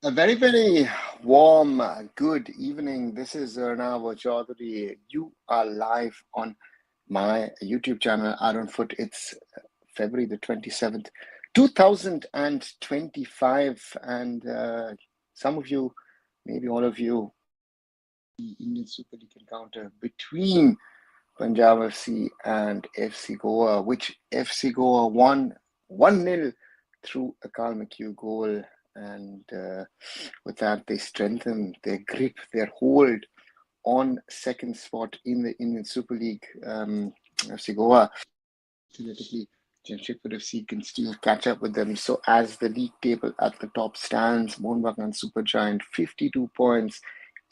A very, very warm, good evening. This is Arnav Chaudhary. You are live on my YouTube channel, arunfoot. It's February the 27th, 2025. And some of you, maybe all of you, the Indian Super League encounter between Punjab FC and FC Goa, which FC Goa won 1-0 through a Carl McHugh goal. And with that, they strengthen their grip, their hold on second spot in the Indian Super League. FC Goa, theoretically, Jamshedpur FC can still catch up with them. So as the league table at the top stands, Mohun Bagan Supergiant 52 points,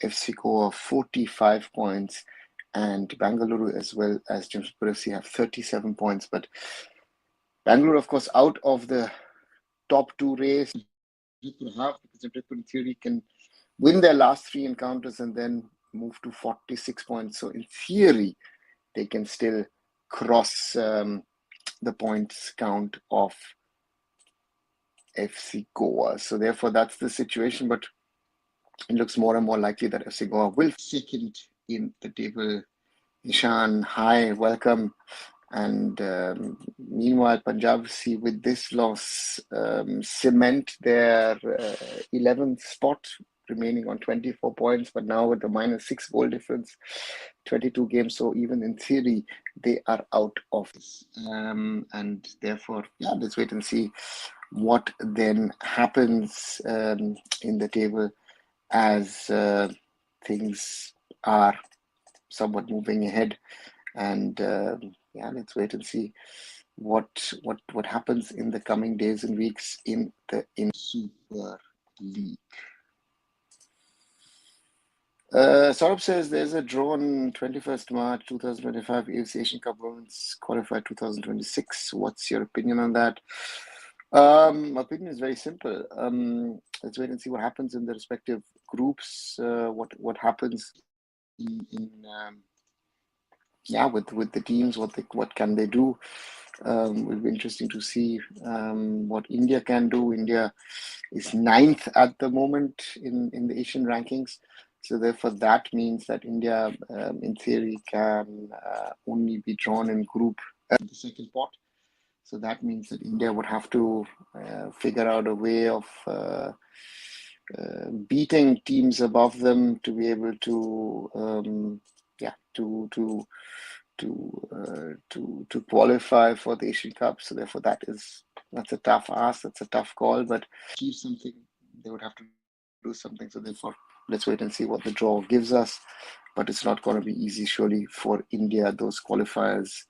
FC Goa 45 points, and Bangalore as well as Jamshedpur FC have 37 points. But Bangalore, of course, out of the top two race, because Jamshedpur in theory can win their last three encounters and then move to 46 points. So in theory, they can still cross the points count of FC Goa. So therefore, that's the situation. But it looks more and more likely that FC Goa will second in the table. Ishan, hi, welcome. And meanwhile, Punjab FC with this loss cement their 11th spot, remaining on 24 points, but now with the -6 goal difference, 22 games. So even in theory, they are out of this. And therefore, yeah, let's wait and see what then happens in the table as things are somewhat moving ahead. And yeah, let's wait and see what happens in the coming days and weeks in the Super League. Saurabh says there's a draw on 21st March 2025 AFC Asian Cup Women's Qualifier 2026. What's your opinion on that? My opinion is very simple. Let's wait and see what happens in the respective groups. What happens in yeah, with the teams, what can they do? Will be interesting to see what India can do. India is 9th at the moment in the Asian rankings, so therefore that means that India, in theory, can only be drawn in group the second pot. So that means that India would have to figure out a way of beating teams above them to be able to to qualify for the Asian Cup. So therefore, that's a tough ask. That's a tough call. But achieve something, they would have to do something. So therefore, let's wait and see what the draw gives us. But it's not going to be easy, surely, for India. Those qualifiers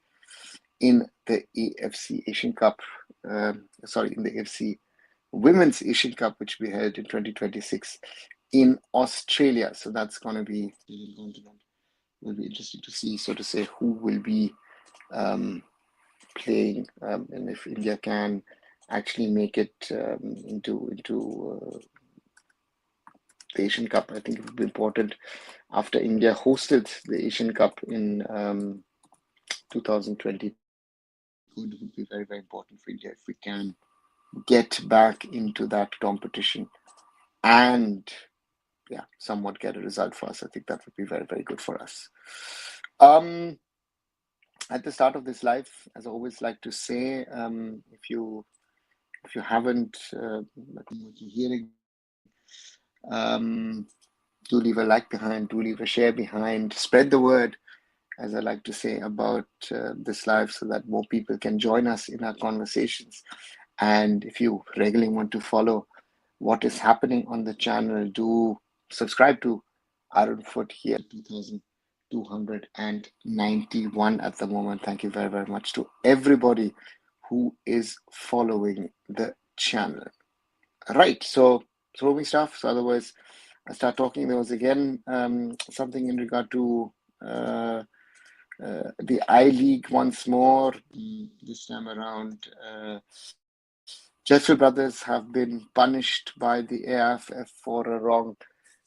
in the AFC Asian Cup, in the AFC Women's Asian Cup, which we held in 2026 in Australia. So that's going to be will be interesting to see, so to say, who will be playing, and if India can actually make it into the Asian Cup. I think it would be important after India hosted the Asian Cup in 2020. It would be very, very important for India if we can get back into that competition and somewhat get a result for us. I think that would be very, very good for us. At the start of this live, as I always like to say, if you haven't what you're hearing, do leave a like behind, do leave a share behind, spread the word, as I like to say, about this live, so that more people can join us in our conversations. And if you regularly want to follow what is happening on the channel, do subscribe to arunfoot here. 291 at the moment. Thank you very, very much to everybody who is following the channel. Right, so throwing stuff. So otherwise, I start talking. There was again something in regard to the I-League once more. This time around, Jeffrey brothers have been punished by the AIFF for a wrong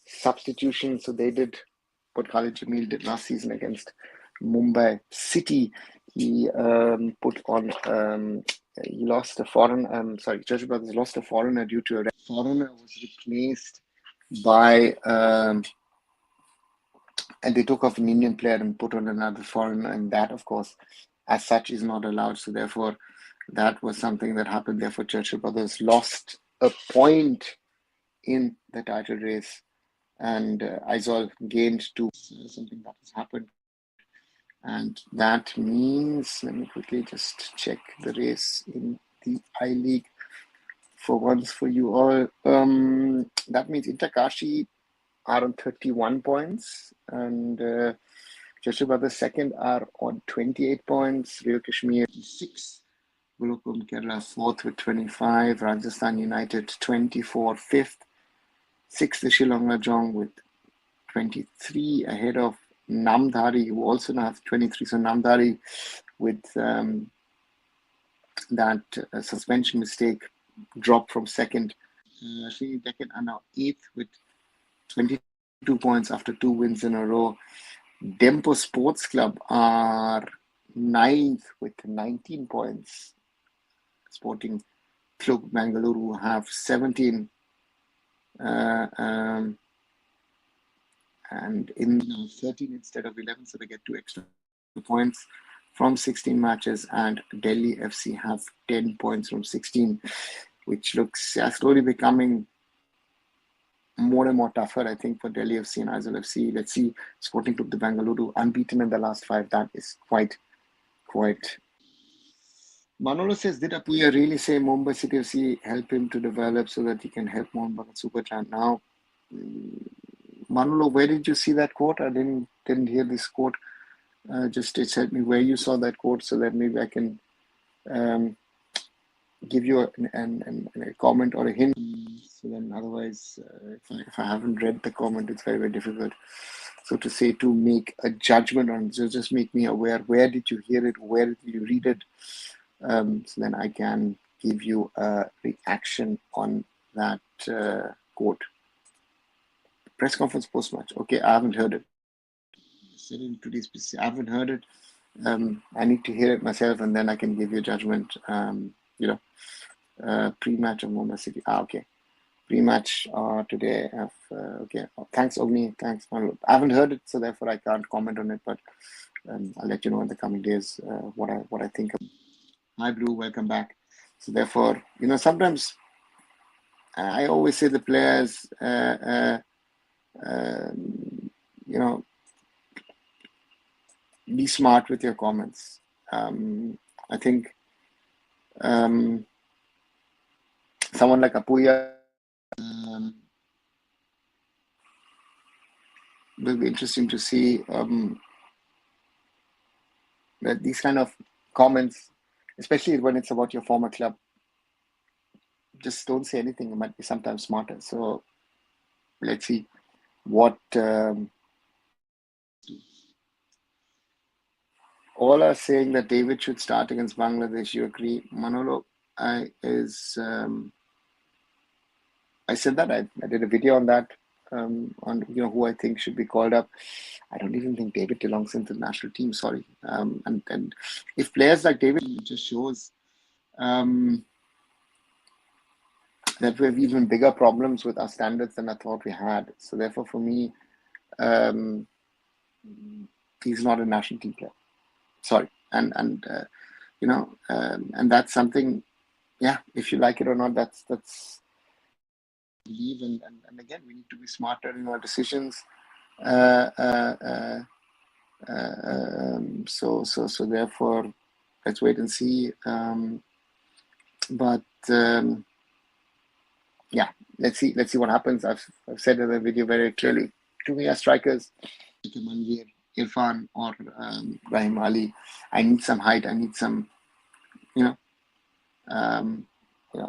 substitution. So they did what Khalid Jamil did last season against Mumbai City. He put on he lost a foreign. Sorry, Churchill Brothers lost a foreigner due to a foreigner was replaced by and they took off an Indian player and put on another foreigner, and that, of course, as such, is not allowed. So therefore, that was something that happened. Therefore, Churchill Brothers lost a point in the title race, and Aizawl gained two. Something that has happened, and that means, let me quickly just check the race in the I-League for once for you all. That means Interkashi are on 31 points, and Churchill Brothers second are on 28 points. Real Kashmir 6. Gulukum Kerala fourth with 25. Rajasthan United 24 fifth. Sixth is Shillong Lajong with 23 ahead of Namdhari, who also now have 23. So Namdhari with that suspension mistake dropped from second. Sri Deccan are now 8th with 22 points after 2 wins in a row. Dempo Sports Club are 9th with 19 points. Sporting Club Bangalore have 17. And in 13 instead of 11, so they get 2 extra points from 16 matches. And Delhi FC have 10 points from 16, which looks slowly becoming more and more tougher, I think, for Delhi FC and Aizawl FC. Let's see, Sporting Club de Bangalore unbeaten in the last 5. That is quite. Manolo says, did Apuya really say Mumbai City FC help him to develop so that he can help Mohan Super Giant now? Manolo, where did you see that quote? I didn't hear this quote. Just tell me where you saw that quote so that maybe I can give you a comment or a hint. So then otherwise, if I haven't read the comment, it's very, very difficult. So to say, to make a judgment on it, so just make me aware. Where did you hear it? Where did you read it? So then I can give you a reaction on that quote. Press conference post-match. Okay, I haven't heard it. I haven't heard it. I need to hear it myself, and then I can give you a judgment. Pre-match of Mumbai City. Okay. Pre-match today. Okay. Thanks, Ogni. Thanks, Manolo. I haven't heard it, so therefore I can't comment on it. But I'll let you know in the coming days what I think. Hi, Blue. Welcome back. So therefore, sometimes I always say the players, be smart with your comments. I think someone like Apuya will be interesting to see that these kind of comments, especially when it's about your former club, just don't say anything. It might be sometimes smarter. So let's see what all are saying that David should start against Bangladesh. You agree? Manolo, I said that. I did a video on that, on who I think should be called up. I don't even think David belongs into the national team. Sorry. And if players like David, it just shows that we have even bigger problems with our standards than I thought we had. So therefore, for me, he's not a national team player. Sorry, and that's something. Yeah, if you like it or not, that's believe, and again, we need to be smarter in our decisions. So therefore, let's wait and see. Yeah, let's see what happens. I've said in the video very clearly. To me, as strikers, Manvir, Irfan, or Rahim Ali, I need some height. I need some,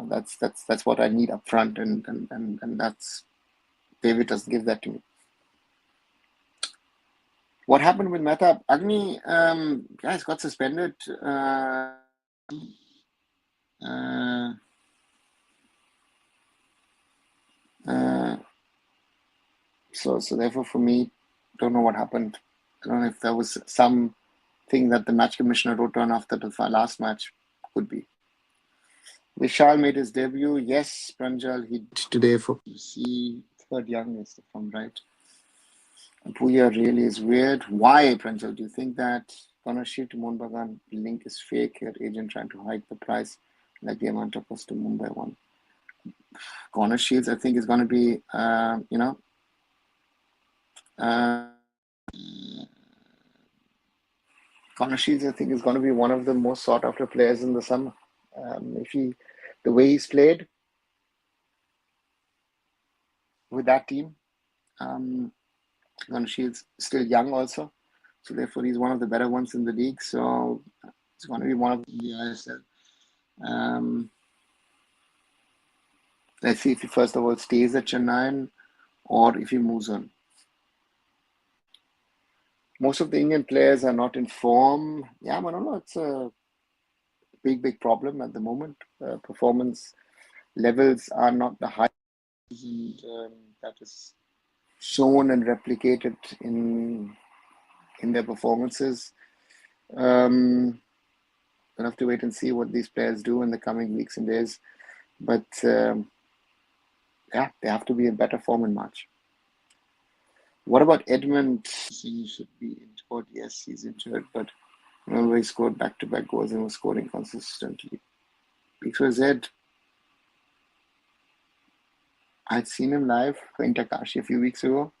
that's what I need up front, and that's David doesn't give that to me. What happened with Mehta? Agni, guys, got suspended. So therefore, for me, don't know what happened. I don't know if there was something that the match commissioner wrote on after the last match. Could be. Vishal made his debut. Yes, Pranjal, he did today for PC, third youngest, if I'm right. Puya really is weird. Why, Pranjal? Do you think that Panashir to Mohanbagan link is fake? Your agent trying to hike the price like the amount of cost to Mumbai one. Corner Shields, I think, is going to be, uh, Connor Shields, I think, is going to be one of the most sought after players in the summer. If he, the way he's played with that team, Connor Shields still young also, so therefore he's one of the better ones in the league. So it's going to be one of the ISL. Let's see if he first of all stays at Chennai or if he moves on. Most of the Indian players are not in form. Yeah, Manolo, it's a big problem at the moment. Performance levels are not the highest, and that is shown and replicated in their performances. We'll have to wait and see what these players do in the coming weeks and days. But yeah, they have to be in better form in March. What about Edmund? He should be injured. Yes, he's injured, but remember he scored back-to-back goals and was scoring consistently. XYZ, I'd seen him live in Takashi a few weeks ago.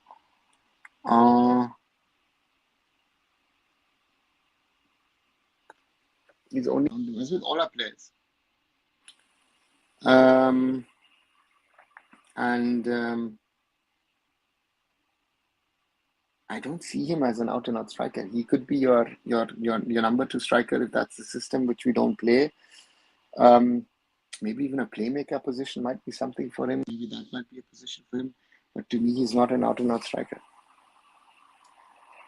He's only as with all our players. And I don't see him as an out and out striker. He could be your number two striker if that's the system which we don't play. Maybe even a playmaker position might be something for him. Maybe that might be a position for him. But to me, he's not an out and out striker.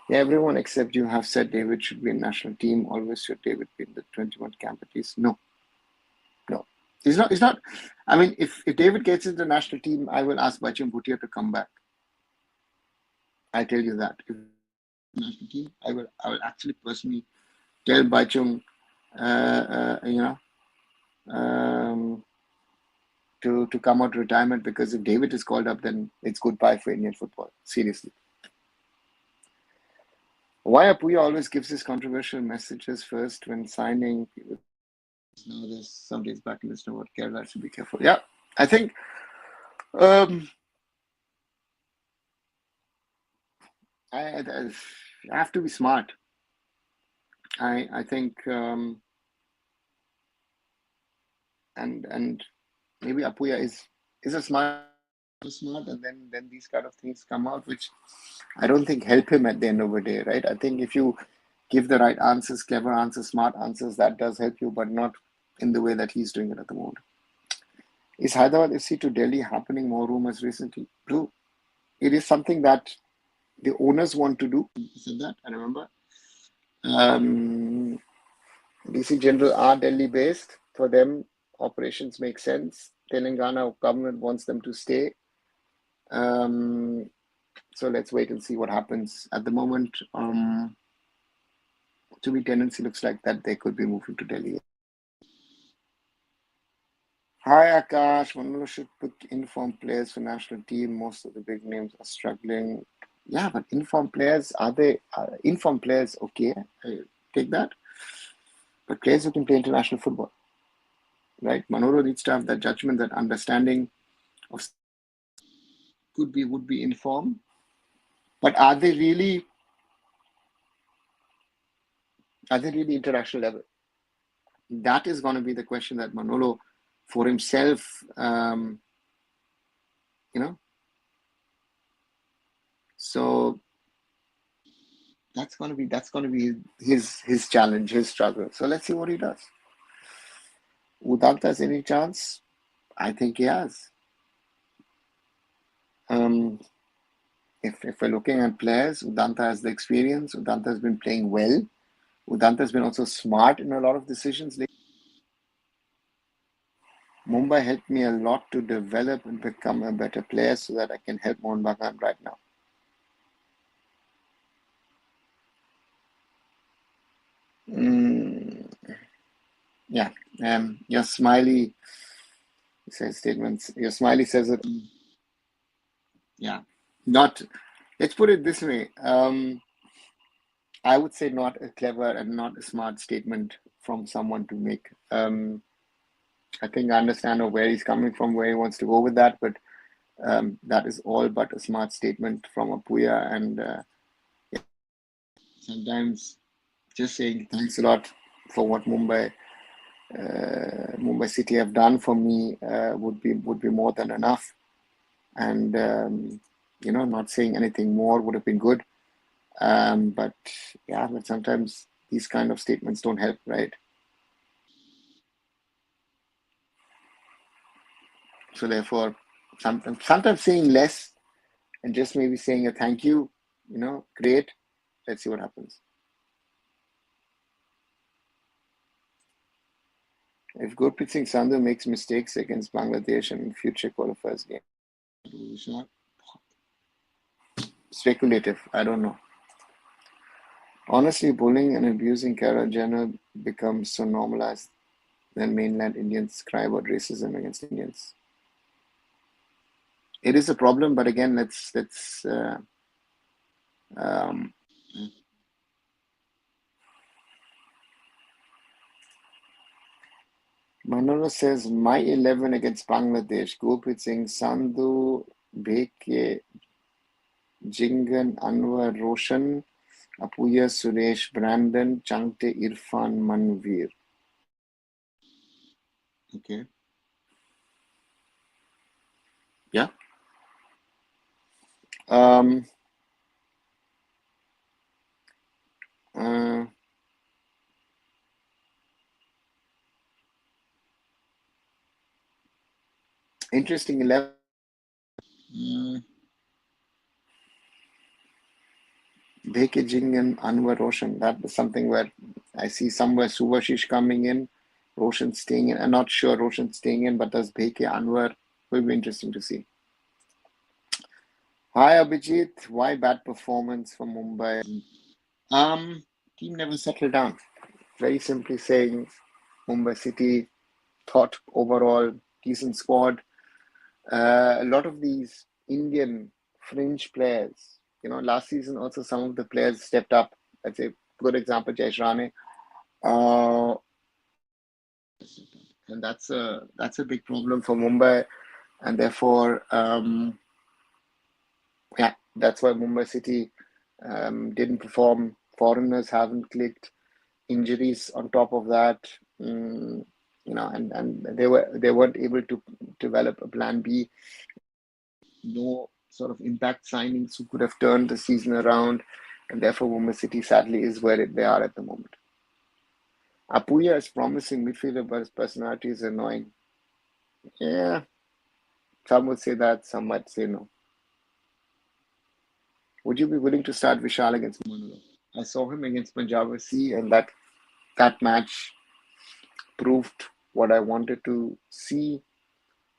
Yeah, everyone except you have said David should be in national team. Always should David be in the 21 camp at least. No. He's not. I mean, if David gets into the national team, I will ask Bacham Bhutia to come back. I tell you that. If national team, I will actually personally tell Bachung, to come out of retirement, because if David is called up, then it's goodbye for Indian football. Seriously. Why Apuya always gives his controversial messages first when signing? Now there's somebody's back in this know what Kerala should be careful. Yeah, I think I have to be smart. I think and maybe Apuya is a smart, and then these kind of things come out, which I don't think help him at the end of the day, right? I think if you give the right answers, clever answers, smart answers, that does help you, but not in the way that he's doing it at the moment. Is Hyderabad FC to Delhi happening? More rumors recently. True. It is something that the owners want to do. You said that, I remember. DC General are Delhi based. For them, operations make sense. Telangana government wants them to stay. So let's wait and see what happens. At the moment, to me, tendency looks like that they could be moving to Delhi. Hi Akash, Manolo should pick informed players for national team. Most of the big names are struggling. Yeah, but informed players, are they informed players? Okay, I take that. But players who can play international football, right? Manolo needs to have that judgment, that understanding of would be informed. But are they really international level? That is going to be the question that Manolo, for himself, So that's going to be his challenge, his struggle. So let's see what he does. Udanta has any chance? I think he has. If we're looking at players, Udanta has the experience. Udanta has been playing well. Udanta has been also smart in a lot of decisions. Mumbai helped me a lot to develop and become a better player so that I can help Mohun Bagan right now. Yeah, Your smiley says statements. Your smiley says it. Yeah, not. Let's put it this way. I would say not a clever and not a smart statement from someone to make. I think I understand where he's coming from, where he wants to go with that, but that is all but a smart statement from Apuya. And sometimes just saying thanks a lot for what Mumbai City have done for me would be more than enough. And not saying anything more would have been good. But yeah, but sometimes these kind of statements don't help, right? So therefore, sometimes saying less and just maybe saying a thank you, great. Let's see what happens. If Gurpreet Singh Sandhu makes mistakes against Bangladesh in future qualifiers game, it's not speculative. I don't know. Honestly, bullying and abusing Kerala Jenner becomes so normalized that mainland Indians cry about racism against Indians. It is a problem, but again, let's um, Manolo says my 11 against Bangladesh: Gurpreet Singh Sandhu, Bheke, Jingan, Anwar, Roshan, Apuya, Suresh, Brandon, Changte, Irfan, Manveer. Okay. Yeah. Um, uh, Interesting 11. Bheke, Jingan, Anwar, Roshan. That is something where I see somewhere Subhashish coming in, Roshan staying in. I'm not sure Roshan staying in, but does Bheke, Anwar will be interesting to see. Hi Abhijit, why bad performance from Mumbai? Team never settled down. Very simply saying, Mumbai City thought overall decent squad. A lot of these Indian fringe players, last season also some of the players stepped up. Let's say, good example, Jayesh Rane. Uh, and that's a big problem for Mumbai, and therefore, yeah, that's why Mumbai City didn't perform. Foreigners haven't clicked. Injuries on top of that, and they weren't able to develop a plan B. No sort of impact signings who could have turned the season around, and therefore Mumbai City sadly is where they are at the moment. Apuya is promising midfielder, but his personality is annoying. Yeah, some would say that, some might say no. Would you be willing to start Vishal against Manolo? I saw him against Punjab FC, and that match proved what I wanted to see.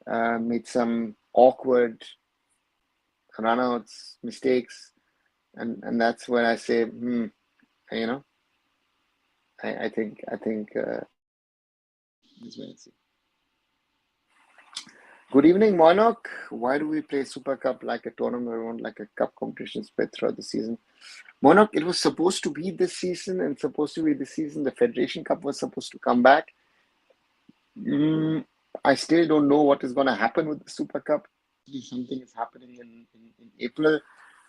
Made some awkward runouts, mistakes, and that's where I say, you know, I think that's where I see. Good evening, Monarch. Why do we play Super Cup like a tournament around like a cup competition spread throughout the season? Monarch, it was supposed to be this season and supposed to be this season. The Federation Cup was supposed to come back. I still don't know what is going to happen with the Super Cup. Something is happening in April.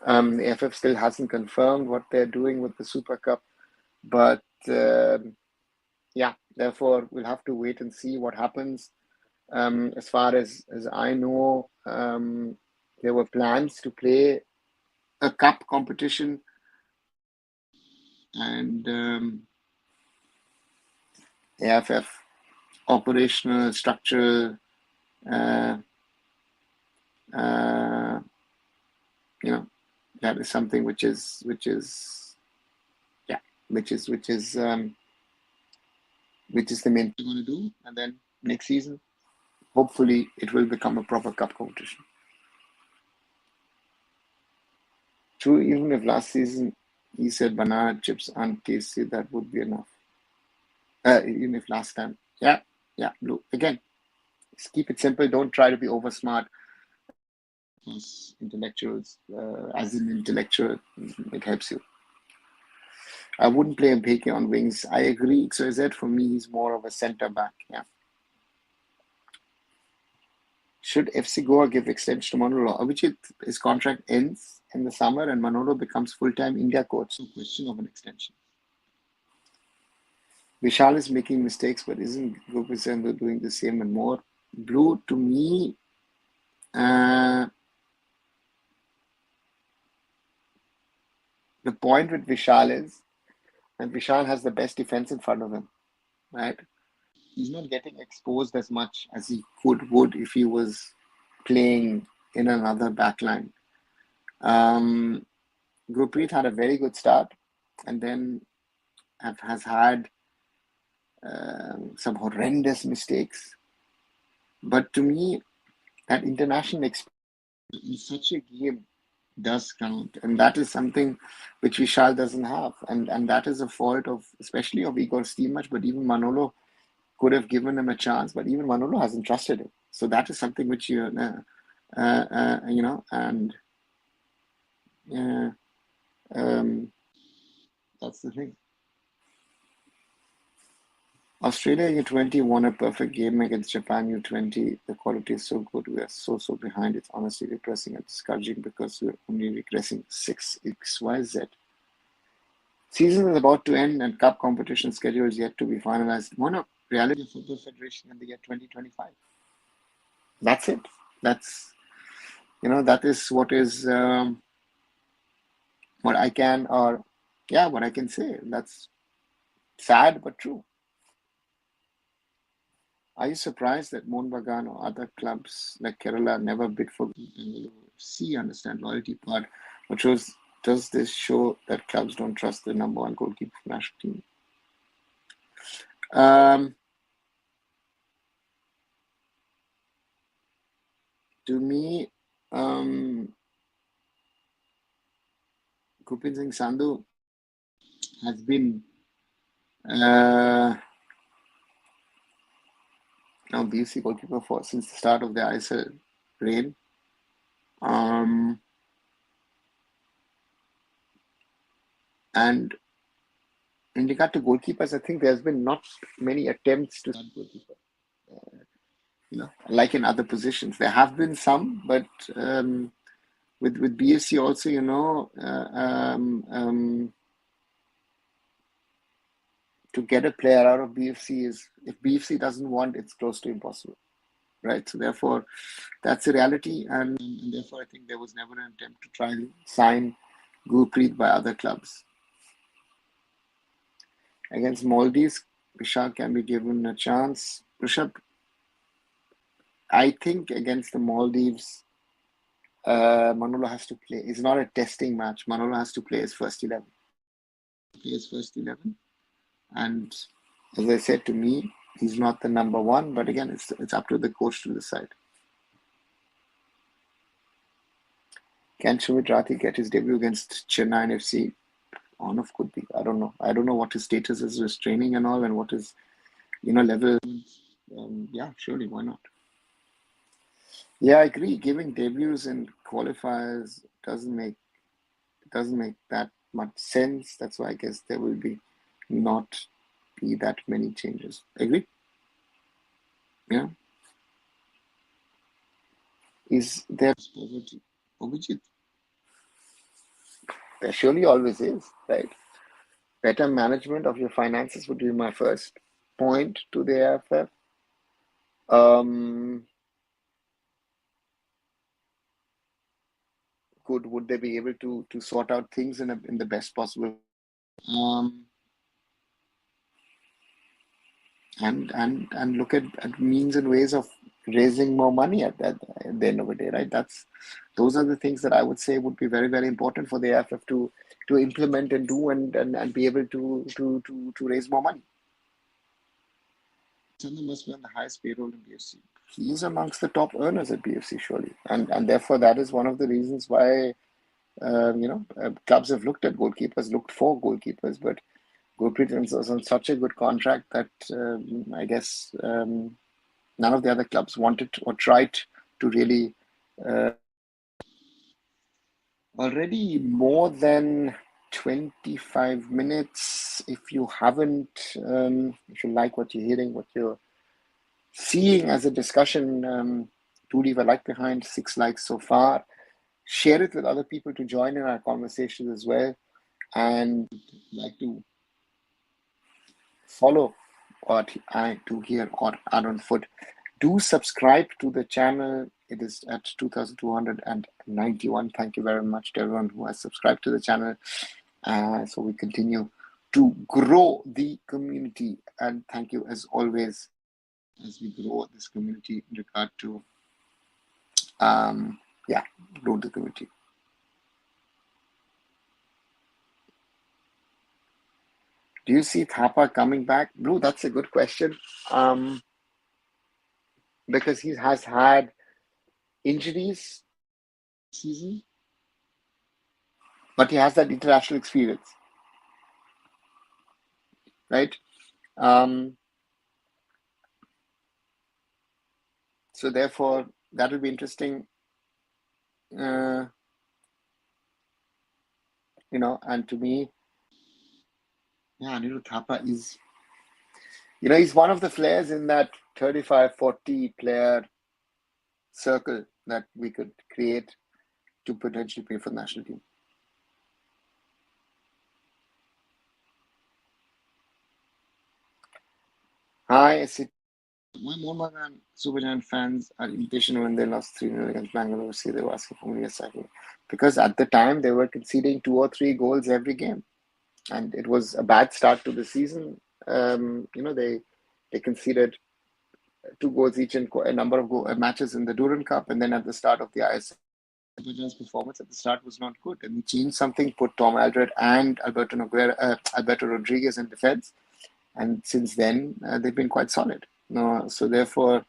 The AIFF still hasn't confirmed what they're doing with the Super Cup, but yeah, therefore we'll have to wait and see what happens. As far as I know, there were plans to play a cup competition, and AIFF operational structural, uh, uh, that is something yeah, which is the main thing we're going to do, and then next season, hopefully, it will become a proper cup competition. True, even if last season he said banana chips aren't tasty, that would be enough. Even if last time, yeah. yeah, blue. Again, just keep it simple. Don't try to be over smart. Us intellectuals, as an intellectual, it helps you. I wouldn't play Mbeke on wings. I agree. XYZ for me, he's more of a centre back. Yeah. Should FC Goa give extension to Manolo? Abhijit, his contract ends in the summer and Manolo becomes full-time India coach. So question of an extension. Vishal is making mistakes, but isn't Gopisandhu doing the same and more? Blue, to me, the point with Vishal is that Vishal has the best defense in front of him, right? He's not getting exposed as much as he would if he was playing in another backline. Gurpreet had a very good start and then has had some horrendous mistakes. But to me, that international experience in such a game does count. And that is something which Vishal doesn't have. And that is a fault of, especially of Igor Stimac, but even Manolo could have given him a chance, but even Manolo hasn't trusted him. So that is something which you know, and that's the thing. Australia U20 won a perfect game against Japan U20. The quality is so good. We are so behind. It's honestly depressing and discouraging because we're only regressing 6xyz. Season is about to end and cup competition schedule is yet to be finalized. One reality of Football Federation in the year 2025. That's it. That's, that is what is what I can say. That's sad but true. Are you surprised that Mohun Bagan or other clubs like Kerala never bid for FC? Understand loyalty part, but does this show that clubs don't trust the number one goalkeeper for the national team? To me, Gurpreet Singh Sandhu has been now BFC goalkeeper since the start of the ISL reign. And in regard to goalkeepers, I think there's been not many attempts to start goalkeeper. Like in other positions, there have been some, but with BFC also, to get a player out of BFC if BFC doesn't want, it's close to impossible, right? So therefore, that's a reality, and therefore I think there was never an attempt to try and sign Gurpreet by other clubs. Against Maldives, Vishal can be given a chance. Rishabh, I think against the Maldives, Manolo has to play. It's not a testing match. Manolo has to play his first 11. And as I said, to me, he's not the number one. But again, it's up to the coach to decide. Can Sumit Rathi get his debut against Chennai FC? On-off could be. I don't know. I don't know what his status is with training and all, and what his level. Yeah, surely, why not? Yeah, I agree. Giving debuts and qualifiers doesn't make that much sense. That's why I guess there will not be that many changes. Agree? Yeah. Is there poverty? There surely always is, right? Better management of your finances would be my first point to the AIFF. Would they be able to sort out things in the best possible and look at means and ways of raising more money at the end of the day, right? Those are the things that I would say would be very, very important for the AIFF to implement and do and be able to raise more money. Chandra must be on the highest payroll in BFC. He is amongst the top earners at BFC, surely, and therefore that is one of the reasons why clubs have looked for goalkeepers, but Gurpreet was on such a good contract that I guess none of the other clubs wanted or tried to really. Already more than 25 minutes. If you haven't, if you like what you're hearing, what you're seeing as a discussion, do leave a like behind. 6 likes so far. Share it with other people to join in our conversations as well. And like to follow what I do here on arunfoot. Do subscribe to the channel. It is at 2,291. Thank you very much to everyone who has subscribed to the channel. So we continue to grow the community. And thank you as always as we grow this community in regard to, grow the community. Do you see Thapa coming back? Blue, that's a good question. Because he has had injuries season, but he has that international experience, right? So therefore, that will be interesting, and to me, Anirudh Thapa is, he's one of the players in that 35-40 player circle that we could create to potentially play for the national team. Hi, my Mohan Super Giant fans are impatient when they lost 3-0 against Bangalore. See, they were asking for me a second. Because at the time, they were conceding 2 or 3 goals every game. And it was a bad start to the season. They conceded 2 goals each in a number of matches in the Durand Cup. And then at the start of the ISL, Supergiant's performance at the start was not good. And we changed something, put Tom Alderweireld and Alberto Rodriguez in defense. And since then, they've been quite solid. So therefore,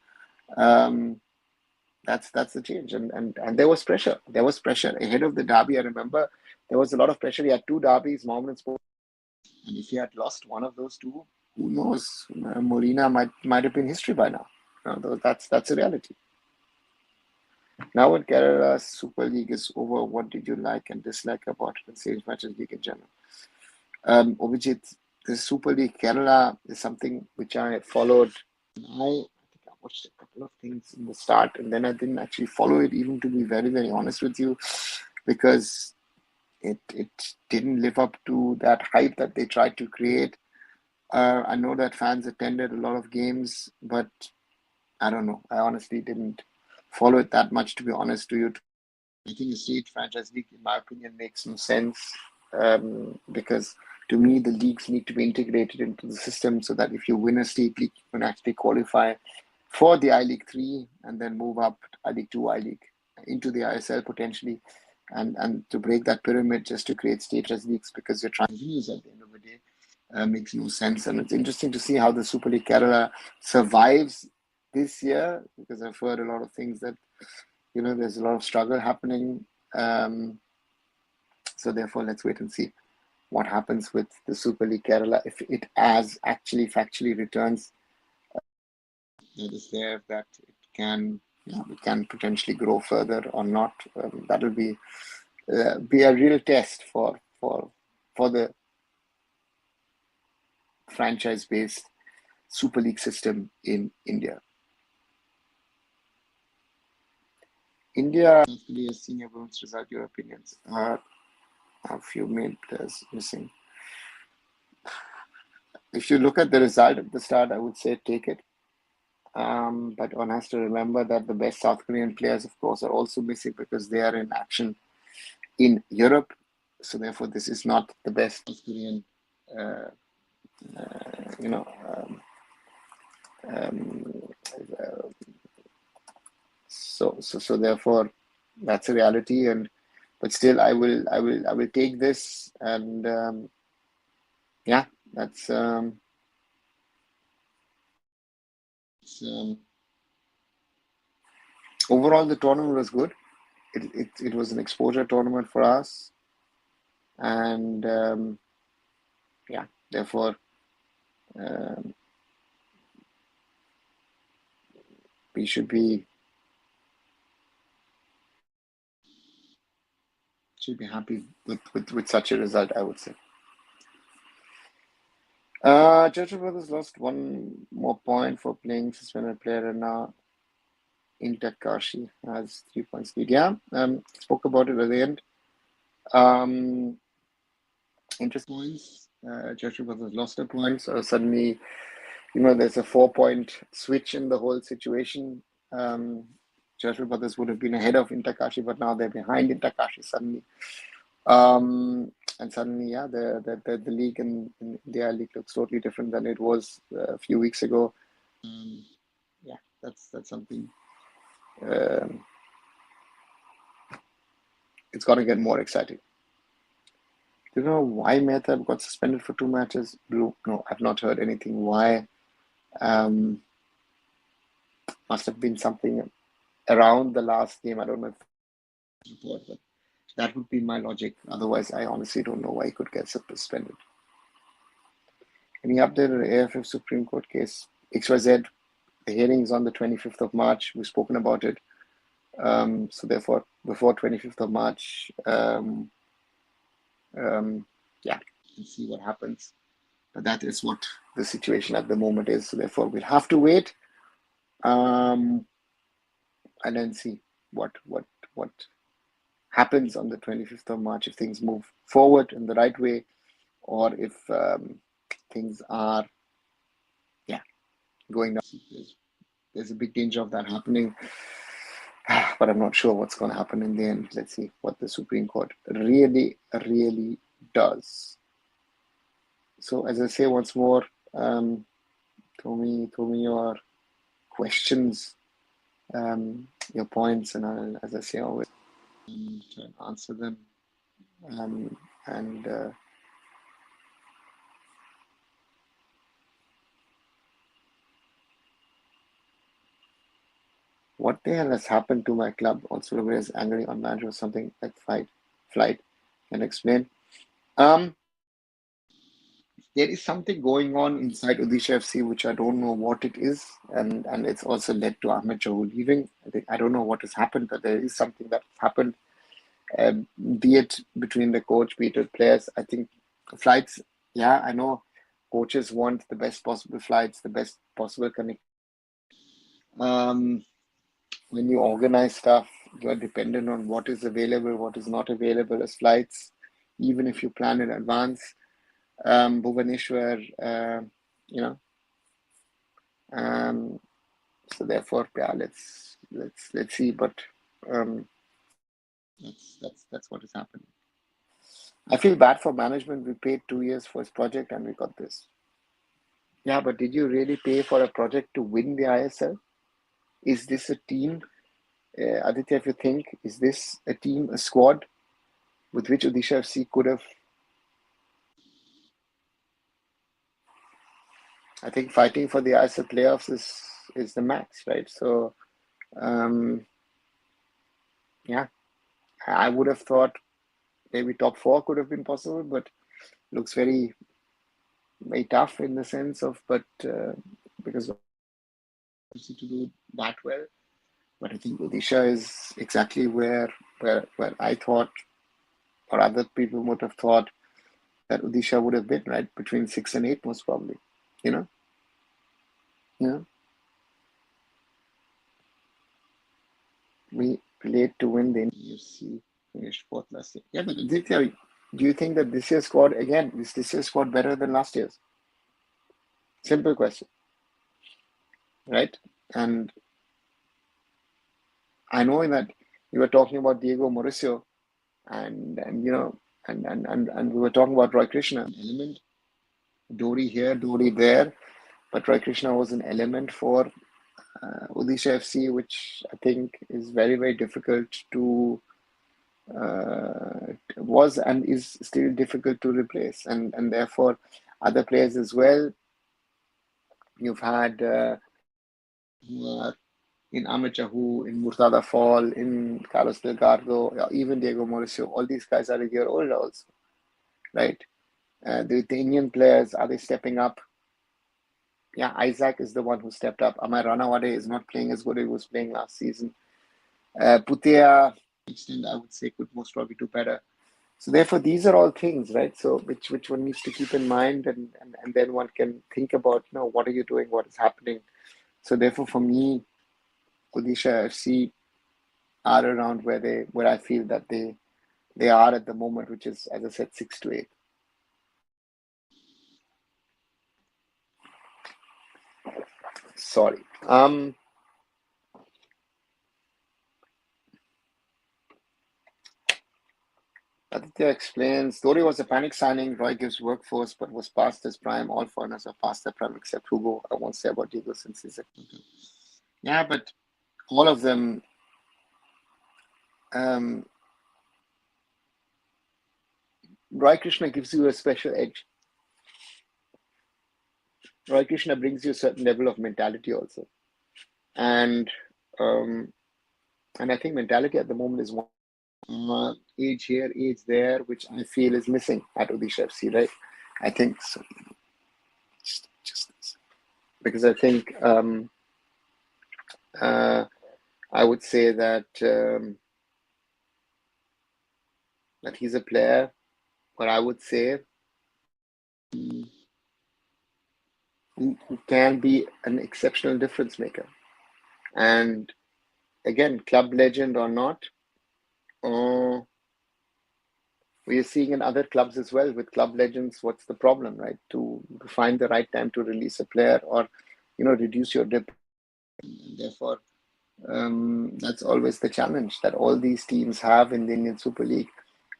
that's the change. And there was pressure. There was pressure ahead of the derby. I remember there was a lot of pressure. He had 2 derbies, Mohammedan and Sport. And if he had lost one of those 2, who knows? Molina might have been history by now. That's a reality. Now when Kerala Super League is over, what did you like and dislike about the Sage Matches League in general? Obvijit, the Super League Kerala is something which I followed. I think I watched a couple of things in the start, and then I didn't actually follow it, even to be very, very honest with you, because it didn't live up to that hype that they tried to create. I know that fans attended a lot of games, but I don't know. I honestly didn't follow it that much, to be honest to you. I think a state franchise league, in my opinion, makes no sense, because to me, the leagues need to be integrated into the system so that if you win a state league, you can actually qualify for the I-League 3 and then move up I-League 2, I-League into the ISL potentially, and to break that pyramid just to create state leagues because you're trying to use at the end of the day makes no sense. And it's interesting to see how the Super League Kerala survives this year, because I've heard a lot of things that, there's a lot of struggle happening. So therefore, let's wait and see what happens with the Super League Kerala, if it actually factually returns that is there, that it can potentially grow further or not. That will be a real test for the franchise-based Super League system in India. India has seen everyone's result. Your opinions? A few main players missing. If you look at the result at the start, I would say take it. But one has to remember that the best South Korean players, of course, are also missing because they are in action in Europe. So therefore, this is not the best South Korean, So therefore, that's a reality. But still, I will take this, and that's. Overall, the tournament was good. It was an exposure tournament for us, and therefore, um, we should be happy with such a result, I would say. Churchill Brothers lost one more point for playing suspended player, and now Intakashi has 3 points lead. Yeah, spoke about it at the end. Interest points. Churchill Brothers lost a point, so suddenly, there's a 4-point switch in the whole situation. Churchill Brothers would have been ahead of Intakashi, but now they're behind Intakashi suddenly. And suddenly, yeah, the league in India league looks totally different than it was a few weeks ago. Yeah, that's something. It's going to get more exciting. Do you know why Mehtab got suspended for 2 matches? No, I've not heard anything. Why? Must have been something around the last game. I don't know if report, but that would be my logic. Otherwise, I honestly don't know why he could get suspended. Any update on the AIFF Supreme Court case? XYZ, the hearing is on the 25th of March. We've spoken about it. So therefore, before 25th of March, yeah, we'll see what happens. But that is what the situation at the moment is. So therefore, we'll have to wait, and then see what happens on the 25th of March, if things move forward in the right way, or if things are, going down. There's a big danger of that happening, but I'm not sure what's going to happen in the end. Let's see what the Supreme Court really does. So as I say once more, throw me your questions, your points, and I'll, as I say always, try and answer them. What the hell has happened to my club? Also, is angry on manager or something like flight. Can explain. There is something going on inside Odisha FC, which I don't know what it is, and it's also led to Ahmed Chahul leaving. I don't know what has happened, but there is something that has happened, be it between the coach, be it with players. I think flights, yeah, I know coaches want the best possible flights, the best possible connect. When you organize stuff, you are dependent on what is available, what is not available as flights, even if you plan in advance. Bhubaneswar, so therefore, yeah, let's see, but that's what is happening. I feel bad for management. We paid 2 years for his project and we got this. Yeah, but did you really pay for a project to win the ISL? Is this a team, Aditya, if you think, is this a team, a squad with which Odisha FC could have? I think fighting for the ISL playoffs is the max, right? So, yeah, I would have thought maybe top 4 could have been possible, but looks very tough in the sense of, but because to do that well. But I think Odisha is exactly where I thought, or other people would have thought, that Odisha would have been, right? Between 6 and 8 most probably, Yeah. We played to win the UFC, finished 4th last year. Yeah, but Aditya, do you think that this year's squad, again, is this year's squad better than last year's? Simple question, right? And I know that you were talking about Diego Mauricio, and we were talking about Roy Krishna, an element, Dori here, Dori there, but Roy Krishna was an element for Odisha FC, which I think is very difficult to was and is still difficult to replace, and therefore other players as well. You've had who are in Amachahu, in Murtada Fall, in Carlos Delgado, even Diego Mauricio. All these guys are a year old also, right? The Indian players, are they stepping up? Yeah, Isaac is the one who stepped up. Amar Ranawade is not playing as good as he was playing last season. Putea, extent I would say, could most probably do better. So therefore, these are all things, right? So which one needs to keep in mind, and then one can think about, what are you doing, what is happening. So therefore, for me, Odisha FC are around where I feel that they are at the moment, which is, as I said, 6 to 8. Sorry. Aditya explains, Dori was a panic signing. Roy gives workforce, but was past his prime. All foreigners are past their prime except Hugo. I won't say about Diego since he's a yeah, but all of them. Um, Roy Krishna gives you a special edge. Roy Krishna brings you a certain level of mentality also, and um, and I think mentality at the moment is one age here, age there, which I feel is missing at Odisha FC, right? I think so. Just this. Because I think uh, I would say that he's a player, but I would say who can be an exceptional difference maker. And again, club legend or not, uh, we are seeing in other clubs as well with club legends. What's the problem, right? To find the right time to release a player or reduce your dip. And therefore, that's always the challenge that all these teams have in the Indian Super League.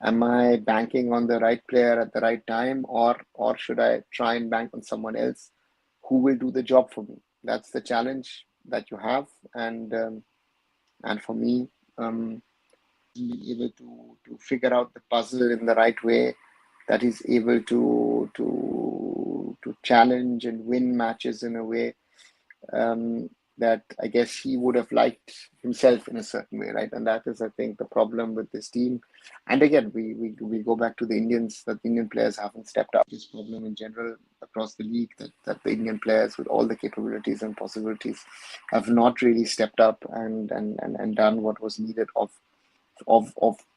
Am I banking on the right player at the right time, or should I try and bank on someone else who will do the job for me? That's the challenge that you have, and for me, being able to figure out the puzzle in the right way, that is able to challenge and win matches in a way that I guess he would have liked himself in a certain way, right? And that is, I think, the problem with this team. And again, we go back to the Indians, that the Indian players haven't stepped up. This problem in general across the league, that the Indian players with all the capabilities and possibilities have not really stepped up and done what was needed of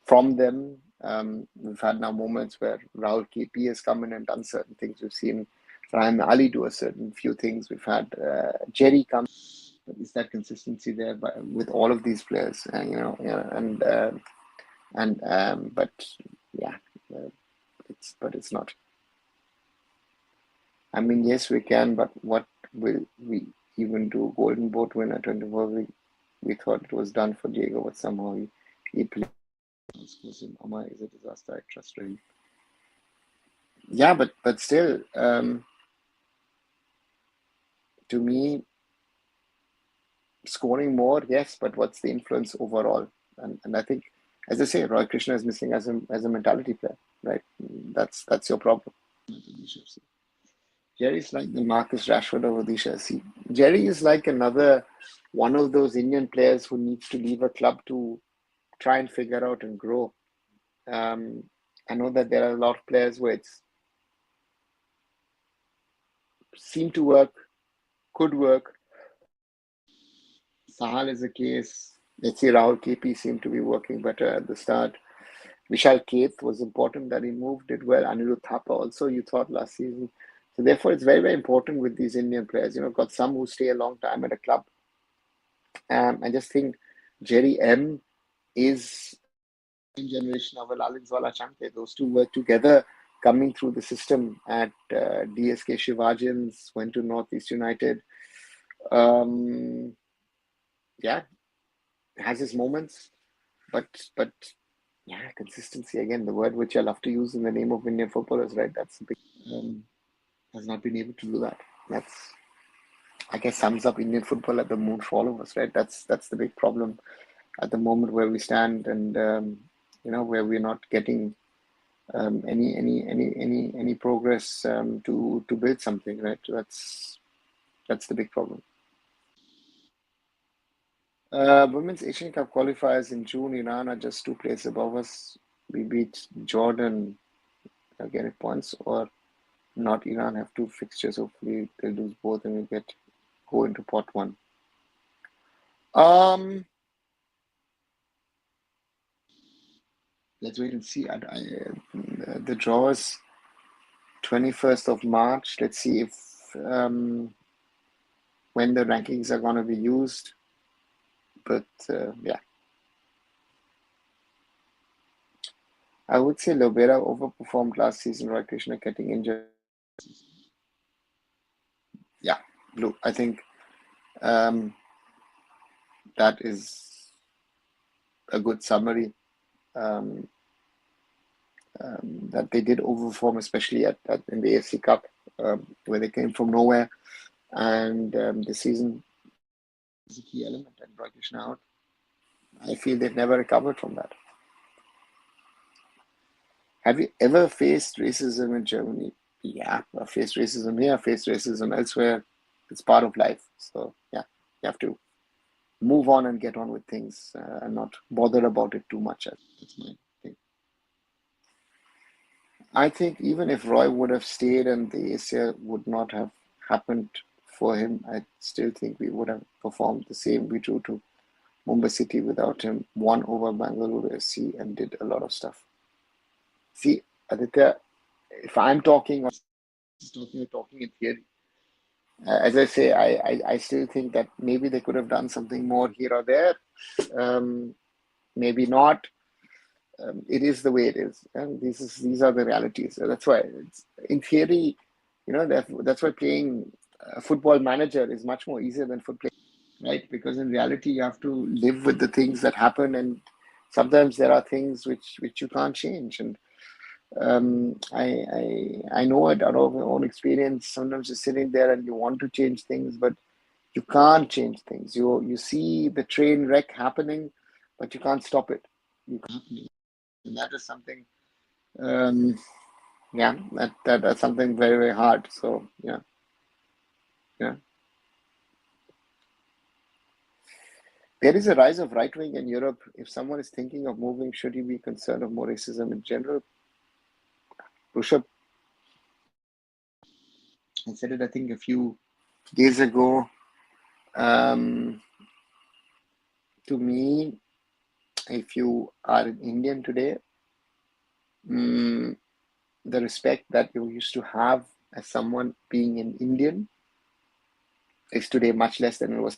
from them. We've had now moments where Rahul KP has come in and done certain things. We've seen Ryan Ali do a certain few things. We've had Jerry come. But is that consistency there with all of these players? But yeah, uh, it's not. I mean, yes, we can, but what will we even do? Golden Boat winner 24. We thought it was done for Diego, but somehow he played. Amma is a disaster. I trust him. Yeah, but still, to me, scoring more, yes, but what's the influence overall? And I think, as I say, Roy Krishna is missing as a mentality player, right? That's your problem. Jerry's like the Marcus Rashford of Odisha. See, Jerry is like another one of those Indian players who needs to leave a club to try and figure out and grow. Um, I know that there are a lot of players where it's seem to work, could work. Sahal is a case. Let's say Rahul KP seemed to be working better at the start. Vishal Keth was important that he moved, did well. Anirudh Thapa also, you thought last season. So therefore, it's very, very important with these Indian players. Got some who stay a long time at a club. I just think Jerry M is generation of Lalinzwala Champe. Those two were together coming through the system at DSK Shivajins, went to Northeast United. Yeah, has his moments, but yeah, consistency again, the word which I love to use in the name of Indian footballers, right? That's a big has not been able to do that. That's, I guess, sums up Indian football at the moment for all of us, right? That's the big problem at the moment where we stand, and where we're not getting any progress to build something, right? That's the big problem. Women's Asian Cup qualifiers in June. Iran are just 2 places above us. We beat Jordan get it points, or not. Iran have two fixtures. Hopefully they'll lose both and we go into pot one. Let's wait and see. The draw is 21st of March. Let's see if when the rankings are going to be used. But yeah, I would say Lobera overperformed last season. Roy Krishna getting injured. Yeah, blue. I think that is a good summary. That they did overperform, especially in the AFC Cup, where they came from nowhere, and the season is a key element. And Roy Krishna out, I feel they've never recovered from that. Have you ever faced racism in Germany? Yeah, I faced racism here, I faced racism elsewhere. It's part of life. So yeah, you have to move on and get on with things and not bother about it too much. That's my thing. I think even if Roy would have stayed and the ACL would not have happened for him, I still think we would have performed the same. We drew to Mumbai City without him, won over Bangalore FC, and did a lot of stuff. See, Aditya, if I'm talking in theory, as I say, I still think that maybe they could have done something more here or there. Maybe not. It is the way it is, and these are the realities. So that's why, in theory, that's why playing a football manager is much more easier than football, right? Because in reality, you have to live with the things that happen, and sometimes there are things which you can't change. And I know it out of my own experience. Sometimes you're sitting there and you want to change things, but you can't change things. You see the train wreck happening, but you can't stop it. And that is something. Yeah, that's something very, very hard. So yeah. There is a rise of right wing in Europe. If someone is thinking of moving, should he be concerned of more racism in general? Rushabh, I said it, I think, a few days ago. To me, if you are an Indian today, the respect that you used to have as someone being an Indian is today much less than it was.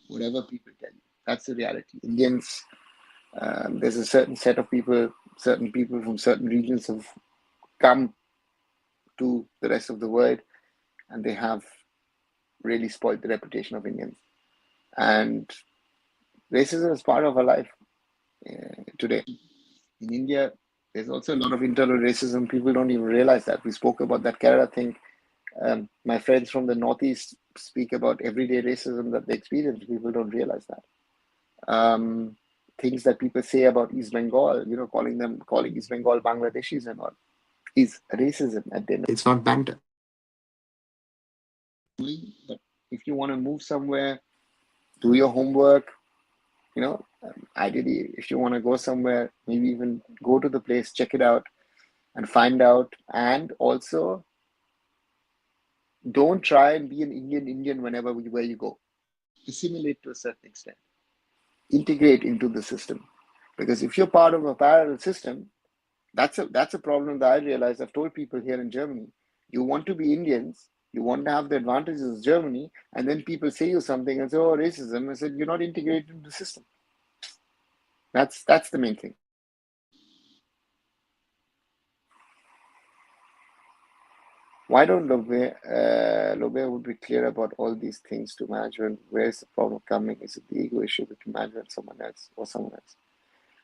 Whatever people tell you, that's the reality. Indians, there's a certain set of people, certain people from certain regions have come to the rest of the world, and they have really spoiled the reputation of Indians. And racism is part of our life today. In India, there's also a lot of internal racism. People don't even realize that. We spoke about that Kerala thing. My friends from the Northeast speak about everyday racism that they experience. People don't realize that. Things that people say about East Bengal, calling East Bengal Bangladeshis and all, is racism at the end. It's not banter. But if you want to move somewhere, do your homework. Ideally, if you want to go somewhere, maybe even go to the place, check it out, and find out. And also, don't try and be an Indian where you go. Assimilate to a certain extent. Integrate into the system. Because if you're part of a parallel system, that's a problem that I realize. I've told people here in Germany, you want to be Indians, you want to have the advantages of Germany, and then people say you something and say, oh, racism. I said, you're not integrated into the system. That's the main thing. Why don't Lobe would be clear about all these things to management? Where is the problem coming? Is it the ego issue between management, someone else?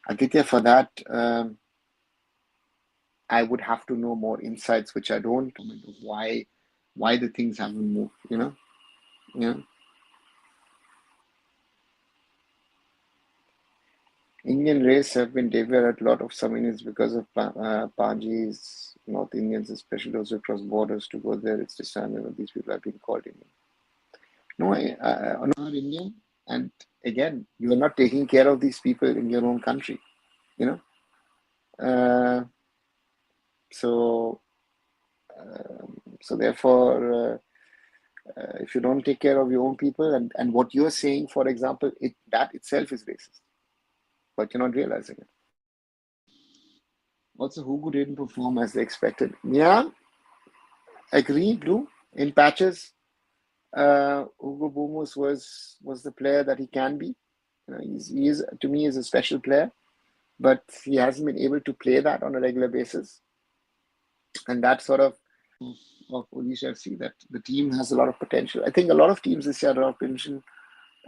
Aditya, for that, I would have to know more insights, which I don't comment of why the things haven't moved, Yeah. Indian race have been deviated at a lot of some Indians because of Panjis, North Indians, especially those who cross borders to go there. It's just these people are being called Indian. No, I'm not Indian. And again, you are not taking care of these people in your own country. So, therefore, if you don't take care of your own people, and what you're saying, for example, that itself is racist, but you're not realizing it. Also, who didn't perform as they expected? Yeah, agree, Blue. In patches, Hugo Boumous was the player that he can be. He is to me is a special player, but he hasn't been able to play that on a regular basis, and that sort of Odisha FC, that the team has a lot of potential. I think a lot of teams this year have a lot of potential.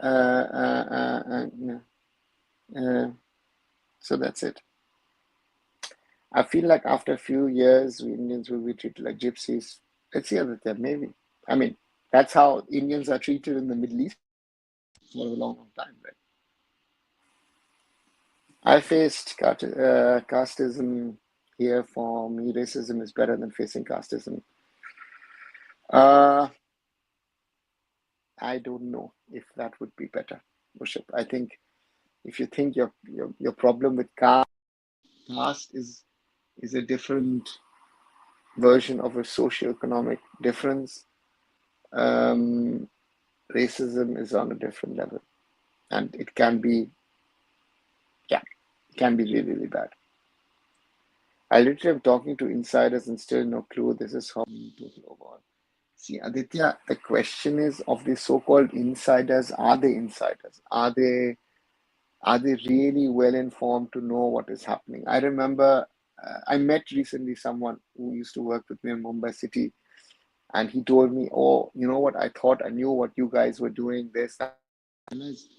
Uh, uh, uh, so that's it. I feel like after a few years, we Indians will be treated like gypsies. Let's see how that maybe. I mean, that's how Indians are treated in the Middle East for a long, long time, right? I faced casteism here. For me, racism is better than facing casteism. Uh, I don't know if that would be better, Worship. I think if you think your problem with caste is a different version of a socio-economic difference, um, racism is on a different level, and it can be, yeah, it can be really, really bad. I literally am talking to insiders and still no clue. This is how total overall. See, Aditya, the question is of the so-called insiders, are they insiders? Are they really well informed to know what is happening? I remember I met recently someone who used to work with me in Mumbai City, and he told me, "Oh, you know what? I thought I knew what you guys were doing. This, that." I realized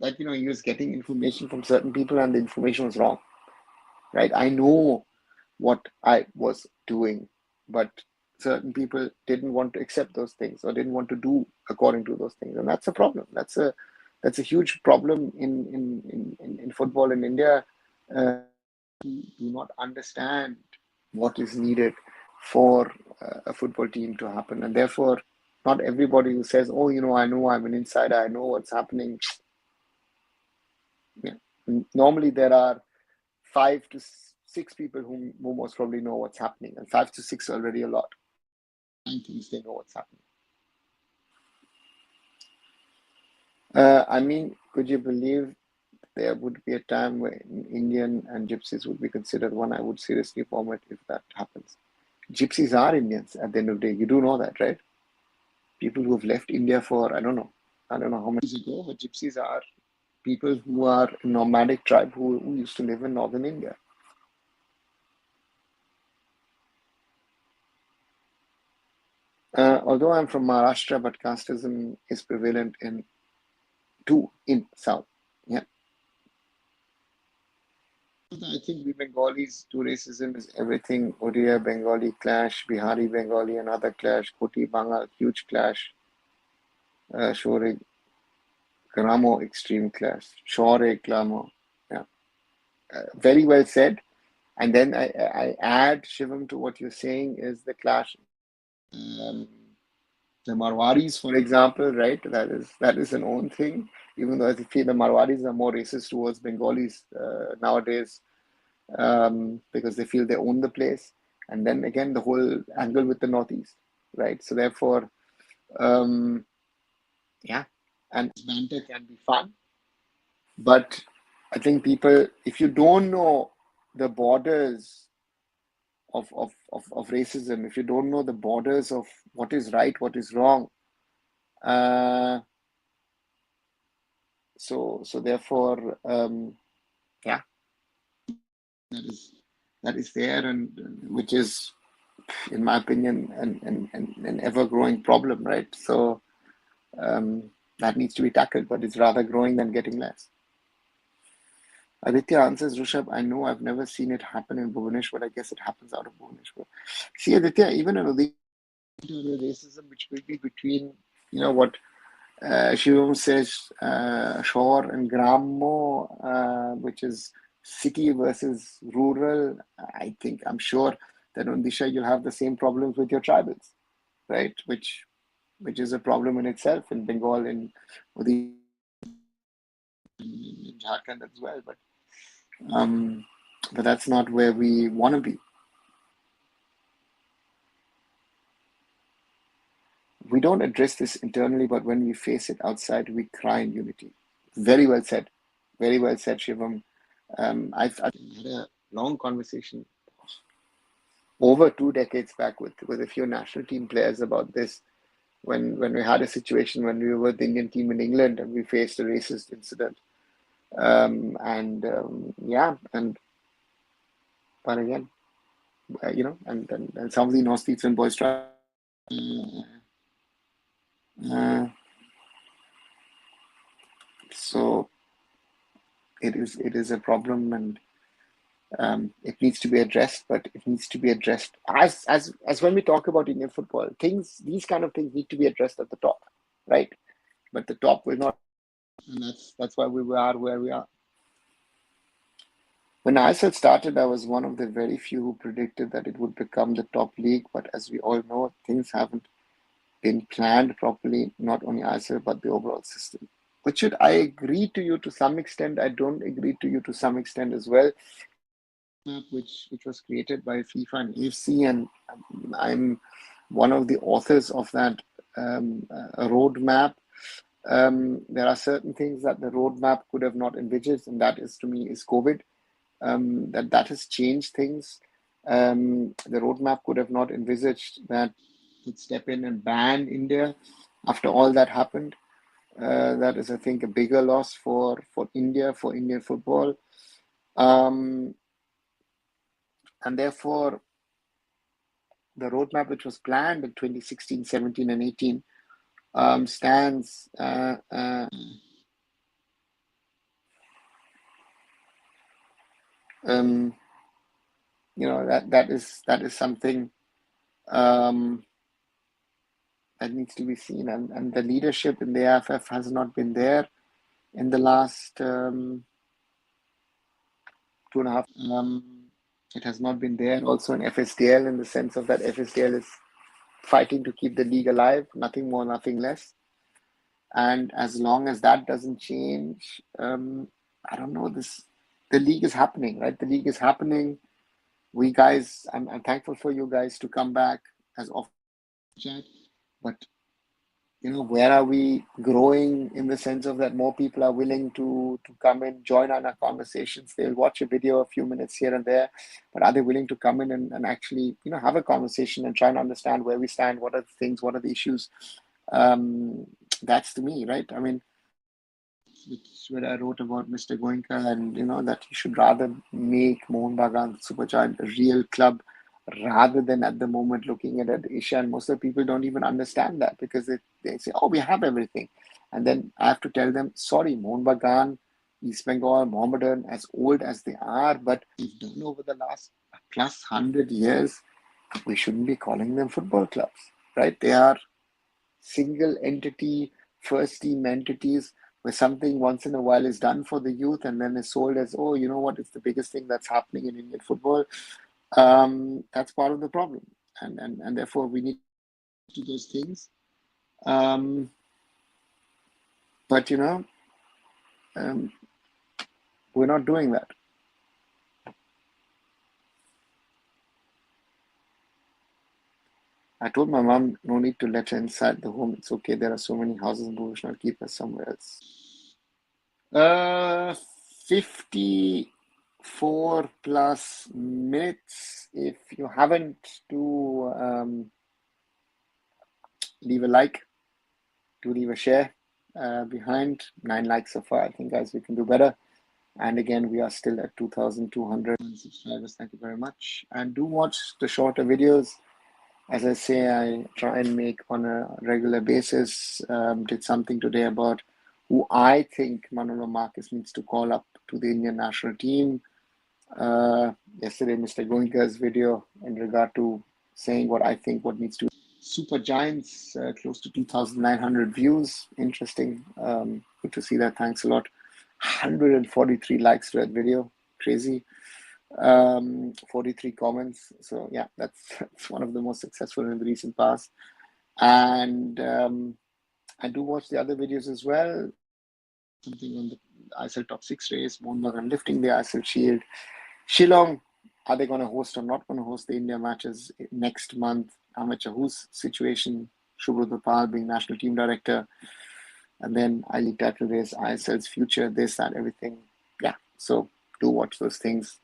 that he was getting information from certain people, and the information was wrong. Right? I know what I was doing, but certain people didn't want to accept those things or didn't want to do according to those things, and that's a problem. That's a huge problem in football in India. Do not understand what is needed for a football team to happen, and therefore, not everybody who says, "Oh, I know I'm an insider, I know what's happening." Yeah. Normally, there are 5 to 6 people who most probably know what's happening, and 5 to 6 is already a lot. 9 things they know what's happening. I mean, could you believe there would be a time where Indian and Gypsies would be considered one? I would seriously vomit if that happens. Gypsies are Indians at the end of the day. You do know that, right? People who have left India for, I don't know how many years ago, but Gypsies are people who are a nomadic tribe who used to live in northern India. Although I'm from Maharashtra, but casteism is prevalent in South. Yeah. I think we Bengalis do racism is everything. Odia Bengali clash, Bihari Bengali another clash, Koti Bangal huge clash, Shore Gramo extreme clash, Shore Glamo. Yeah, very well said. And then I add Shivam to what you're saying is the clash. Um, the Marwaris, for example, right? That is an own thing. Even though I feel the Marwaris are more racist towards Bengalis nowadays, because they feel they own the place. And then again, the whole angle with the Northeast, right? So therefore, um, yeah, and banter can be fun, but I think people, if you don't know the borders of racism, if you don't know the borders of what is right, what is wrong, uh, so therefore, yeah, that is that is there, and which is, in my opinion, an ever-growing problem, right? So that needs to be tackled, but it's rather growing than getting less. Aditya answers, Rushabh, I know I've never seen it happen in Bhubaneswar. I guess it happens out of Bhubaneswar. See, Aditya, even in Odisha, racism which will be between, what Shivam says, Shore and Gramo, which is city versus rural. I'm sure that on Disha you'll have the same problems with your tribals, right? Which is a problem in itself in Bengal, in Odisha, in Jharkhand as well. But that's not where we want to be. we don't address this internally, but when we face it outside, we cry in unity. Very well said. Very well said, Shivam. I've had a long conversation over 2 decades back with a few national team players about this when we had a situation when we were with the Indian team in England and we faced a racist incident. Yeah, and but again, and some of the North Eastern boys try. Uh, so it is a problem, and it needs to be addressed, but it needs to be addressed as when we talk about Indian football, these kind of things need to be addressed at the top, right? But the top will not, and that's why we are where we are. When ISL started, I was one of the very few who predicted that it would become the top league, but as we all know, things haven't been planned properly, not only ISL, but the overall system. Richard, I agree to you to some extent. I don't agree to you to some extent as well. Which was created by FIFA and AFC, and I'm one of the authors of that roadmap. There are certain things that the roadmap could have not envisaged, and that is, to me, is COVID. That has changed things. The roadmap could have not envisaged that would step in and ban India after all that happened. That is, I think, a bigger loss for India, for Indian football. And therefore, the roadmap which was planned in 2016, 17, and 18 stands. That is something that needs to be seen, and the leadership in the AIFF has not been there in the last 2.5. It has not been there also in FSDL, in the sense of that FSDL is fighting to keep the league alive, nothing more, nothing less. And as long as that doesn't change, I don't know, the league is happening, right? The league is happening. We guys, I'm thankful for you guys to come back as often, but where are we growing in the sense of that more people are willing to come in, join on our conversations? They'll watch a video a few minutes here and there, but are they willing to come in and actually, have a conversation and try and understand where we stand, what are the things, what are the issues? That's to me, right? I mean, it's where I wrote about Mr. Goenka, and that he should rather make Mohun Bagan Supergiant a real club rather than at the moment looking at Asia. And most of the people don't even understand that, because they say, oh, we have everything. And then I have to tell them, sorry, Mohun Bagan, East Bengal, Mohammedan, as old as they are, but we've done over the last plus 100 years, we shouldn't be calling them football clubs, right? They are single entity, first team entities, where something once in a while is done for the youth and then is sold as, oh, you know what, it's the biggest thing that's happening in Indian football. That's part of the problem. And therefore we need to do those things. But we're not doing that. I told my mom, no need to let her inside the home. It's okay. There are so many houses in Bhubaneswar. I'll keep her somewhere else. 54 plus minutes. If you haven't, to leave a like, to leave a share behind. 9 likes so far. I think, guys, we can do better. And again, we are still at 2,200 subscribers. Thank you very much. And do watch the shorter videos. As I say, I try and make on a regular basis. Did something today about who I think Manolo Marcus needs to call up to the Indian national team. Yesterday, Mr. Goenka's video in regard to saying what I think what needs to. Super Giants, close to 2,900 views. Interesting. Good to see that. Thanks a lot. 143 likes to that video. Crazy. 43 comments. So yeah, that's one of the most successful in the recent past. And I do watch the other videos as well. Something on the ISL top 6 race, Mohun Bagan lifting the ISL shield. Shillong, are they going to host or not going to host the India matches next month? Amateur, whose situation Subhrata Pal being national team director. And then I title race, ISL's future, this, that, everything. Yeah, so do watch those things.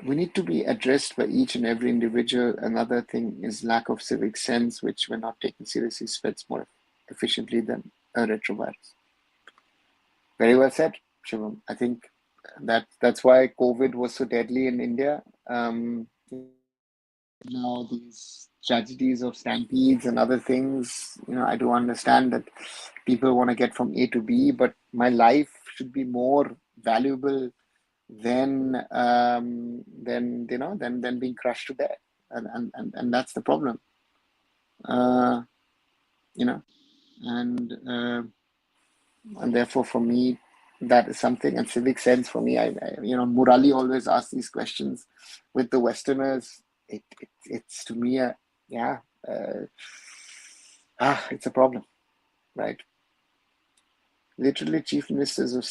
We need to be addressed by each and every individual. Another thing is lack of civic sense, which when not taken seriously spreads more efficiently than a retrovirus. Very well said, Shivam. I think that's why COVID was so deadly in India. Now these tragedies of stampedes and other things, I do understand that people want to get from A to B, but my life should be more valuable than than being crushed to death, and that's the problem. You know, and therefore for me that is something. And civic sense for me, I Murali always asks these questions with the Westerners. It's to me it's a problem, right? Literally chief ministers of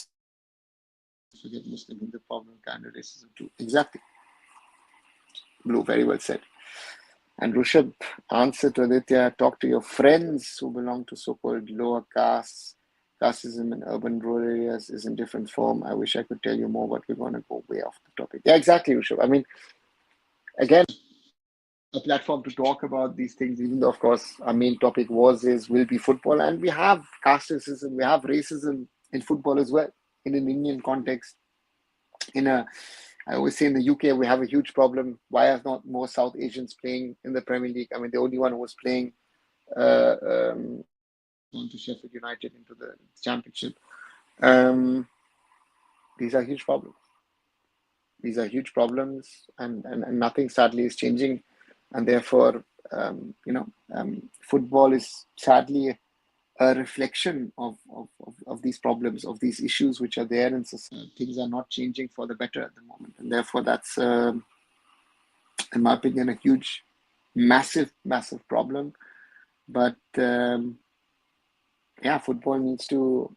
forget Muslim Hindu problem, kind of racism too. Exactly. Blue, very well said. And Rushabh, answer to Aditya, talk to your friends who belong to so-called lower castes. Casteism in urban rural areas is in different form. I wish I could tell you more, but we're going to go way off the topic. Yeah, exactly, Rushabh. I mean, again, a platform to talk about these things, even though, of course, our main topic will be football. And we have casteism, we have racism in football as well, in an Indian context. I always say in the UK, we have a huge problem. Why are not more South Asians playing in the Premier League? I mean, the only one who was playing on to Sheffield United into the championship. These are huge problems. These are huge problems, and nothing sadly is changing. And therefore, football is sadly a reflection of these problems, of these issues which are there in society. Things are not changing for the better at the moment. And therefore, that's, in my opinion, a huge, massive problem. But football needs to,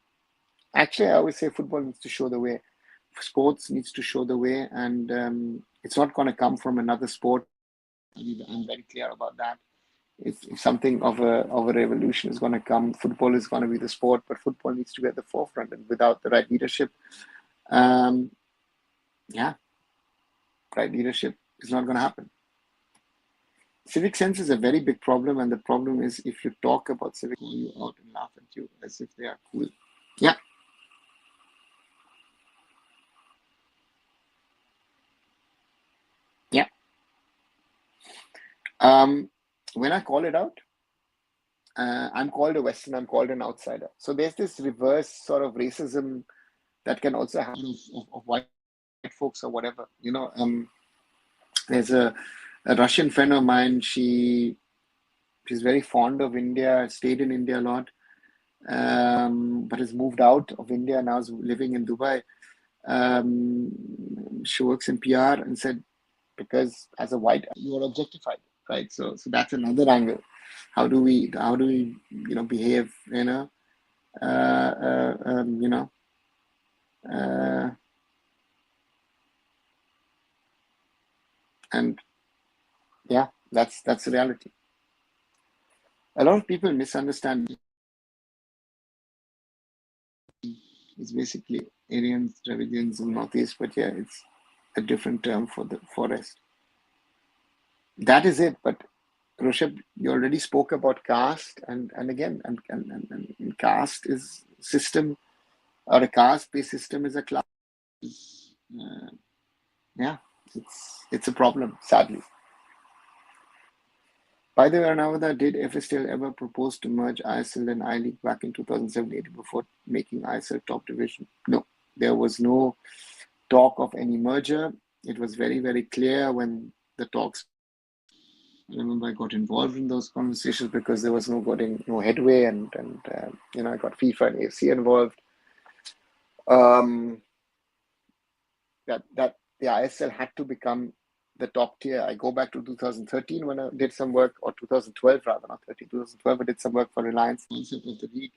actually, I always say football needs to show the way. Sports needs to show the way, and it's not going to come from another sport. I'm very clear about that. If something of a revolution is going to come, football is going to be the sport, but football needs to be at the forefront. And without the right leadership, right leadership is not going to happen. Civic sense is a very big problem, and the problem is if you talk about civic, call you out and laugh at you as if they are cool. Yeah. Yeah. When I call it out, I'm called a Western, I'm called an outsider. So there's this reverse sort of racism that can also happen of white folks or whatever. There's a Russian friend of mine. She's very fond of India, stayed in India a lot, but has moved out of India, now is living in Dubai. She works in PR and said, because as a white, you are objectified, right? So that's another angle. How do we behave, and yeah, that's the reality. A lot of people misunderstand. It's basically Aryans, Dravidians in Northeast, but yeah, it's a different term for the forest. That is it. But Rushabh, you already spoke about caste, and again, and caste is system, or a caste-based system is a class. It's a problem, sadly. By the way, Ranavada, did FSTL ever propose to merge ISL and I-League back in 2017 before making ISL top division? No, there was no talk of any merger. It was very, very clear when the talks. I remember I got involved in those conversations because there was no headway, and I got FIFA and AFC involved. That the ISL had to become the top tier. I go back to 2013 when I did some work, or 2012 rather, not 13, 2012, I did some work for Reliance, concept of the league.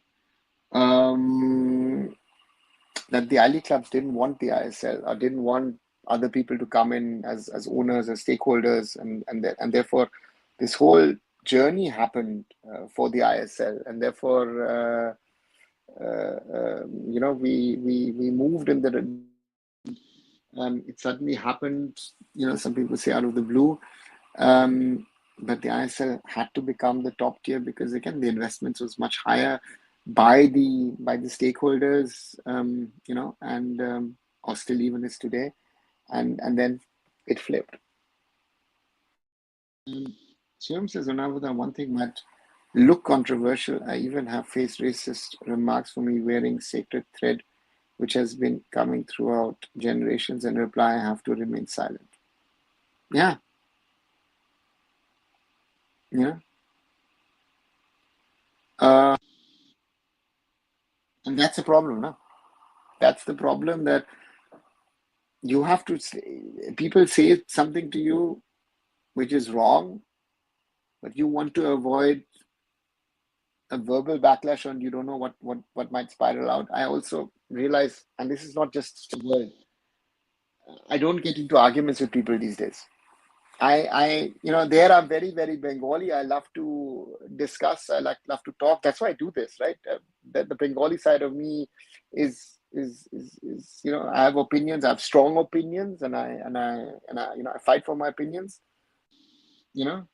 That the I-League clubs didn't want the ISL, or didn't want other people to come in as owners, as stakeholders, and therefore this whole journey happened for the ISL, and therefore, we moved in the. It suddenly happened. Some people say out of the blue. But the ISL had to become the top tier because again the investments was much higher by the stakeholders, or still even is today, and then it flipped. Shivam says, Onavada, one thing might look controversial. I even have faced racist remarks for me wearing sacred thread, which has been coming throughout generations, and reply, I have to remain silent. Yeah. Yeah. And that's a problem, no? That's the problem, that you have to people say something to you which is wrong, but you want to avoid a verbal backlash, and you don't know what might spiral out. I also realize, and this is not just a word, I don't get into arguments with people these days. There are very, very Bengali. I love to discuss. Love to talk. That's why I do this, right? The Bengali side of me is I have opinions. I have strong opinions, and I fight for my opinions. You know,